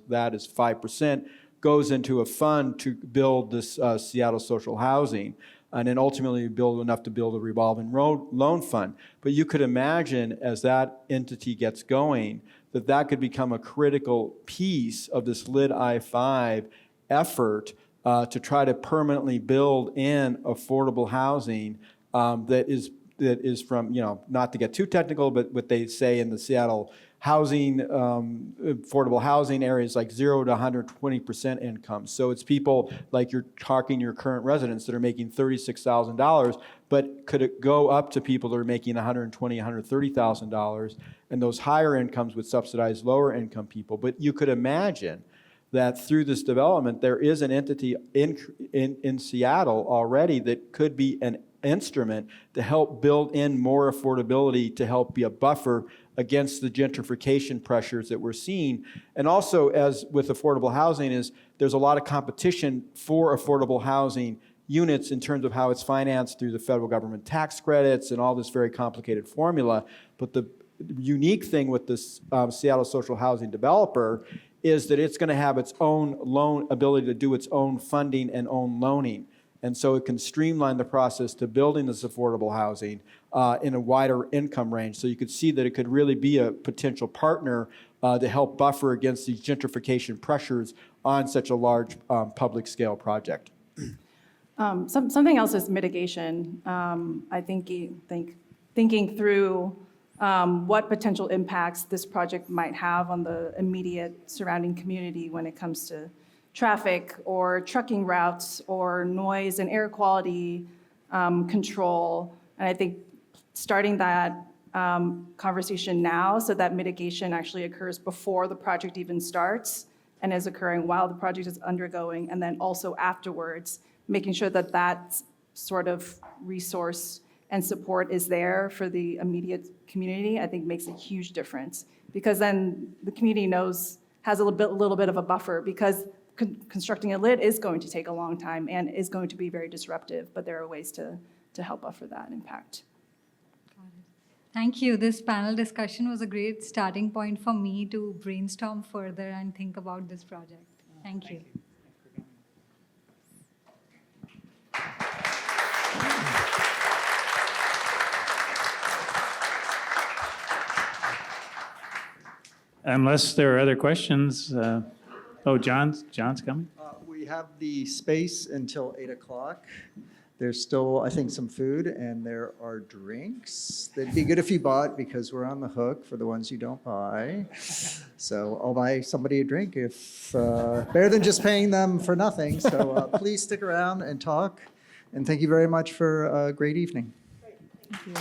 That is 5%, goes into a fund to build this Seattle social housing, and then ultimately build enough to build a revolving loan fund. But you could imagine as that entity gets going, that could become a critical piece of this Lit I-5 effort to try to permanently build in affordable housing that is from, not to get too technical, but what they say in the Seattle housing, affordable housing areas like 0 to 120% income. So it's people like you're talking your current residents that are making $36,000, but could it go up to people that are making $120,000, $130,000, and those higher incomes would subsidize lower income people. But you could imagine that through this development, there is an entity in Seattle already that could be an instrument to help build in more affordability, to help be a buffer against the gentrification pressures that we're seeing. And also, as with affordable housing, there's a lot of competition for affordable housing units in terms of how it's financed through the federal government tax credits and all this very complicated formula. But the unique thing with this Seattle social housing developer is that it's going to have its own ability to do its own funding and own loaning. And so it can streamline the process to building this affordable housing in a wider income range. So you could see that it could really be a potential partner to help buffer against these gentrification pressures on such a large public scale project. Something else is mitigation. I think thinking through what potential impacts this project might have on the immediate surrounding community when it comes to traffic or trucking routes or noise and air quality control. And I think starting that conversation now so that mitigation actually occurs before the project even starts and is occurring while the project is undergoing, and then also afterwards, making sure that that sort of resource and support is there for the immediate community, I think makes a huge difference. Because then the community has a little bit of a buffer, because constructing a lit is going to take a long time and is going to be very disruptive, but there are ways to help buffer that impact. Thank you. This panel discussion was a great starting point for me to brainstorm further and think about this project. Thank you. Unless there are other questions. John's coming. We have the space until 8 o'clock. There's still, I think, some food, and there are drinks. They'd be good if you bought, because we're on the hook for the ones you don't buy. So I'll buy somebody a drink if better than just paying them for nothing. So please stick around and talk. And thank you very much for a great evening. Thank you.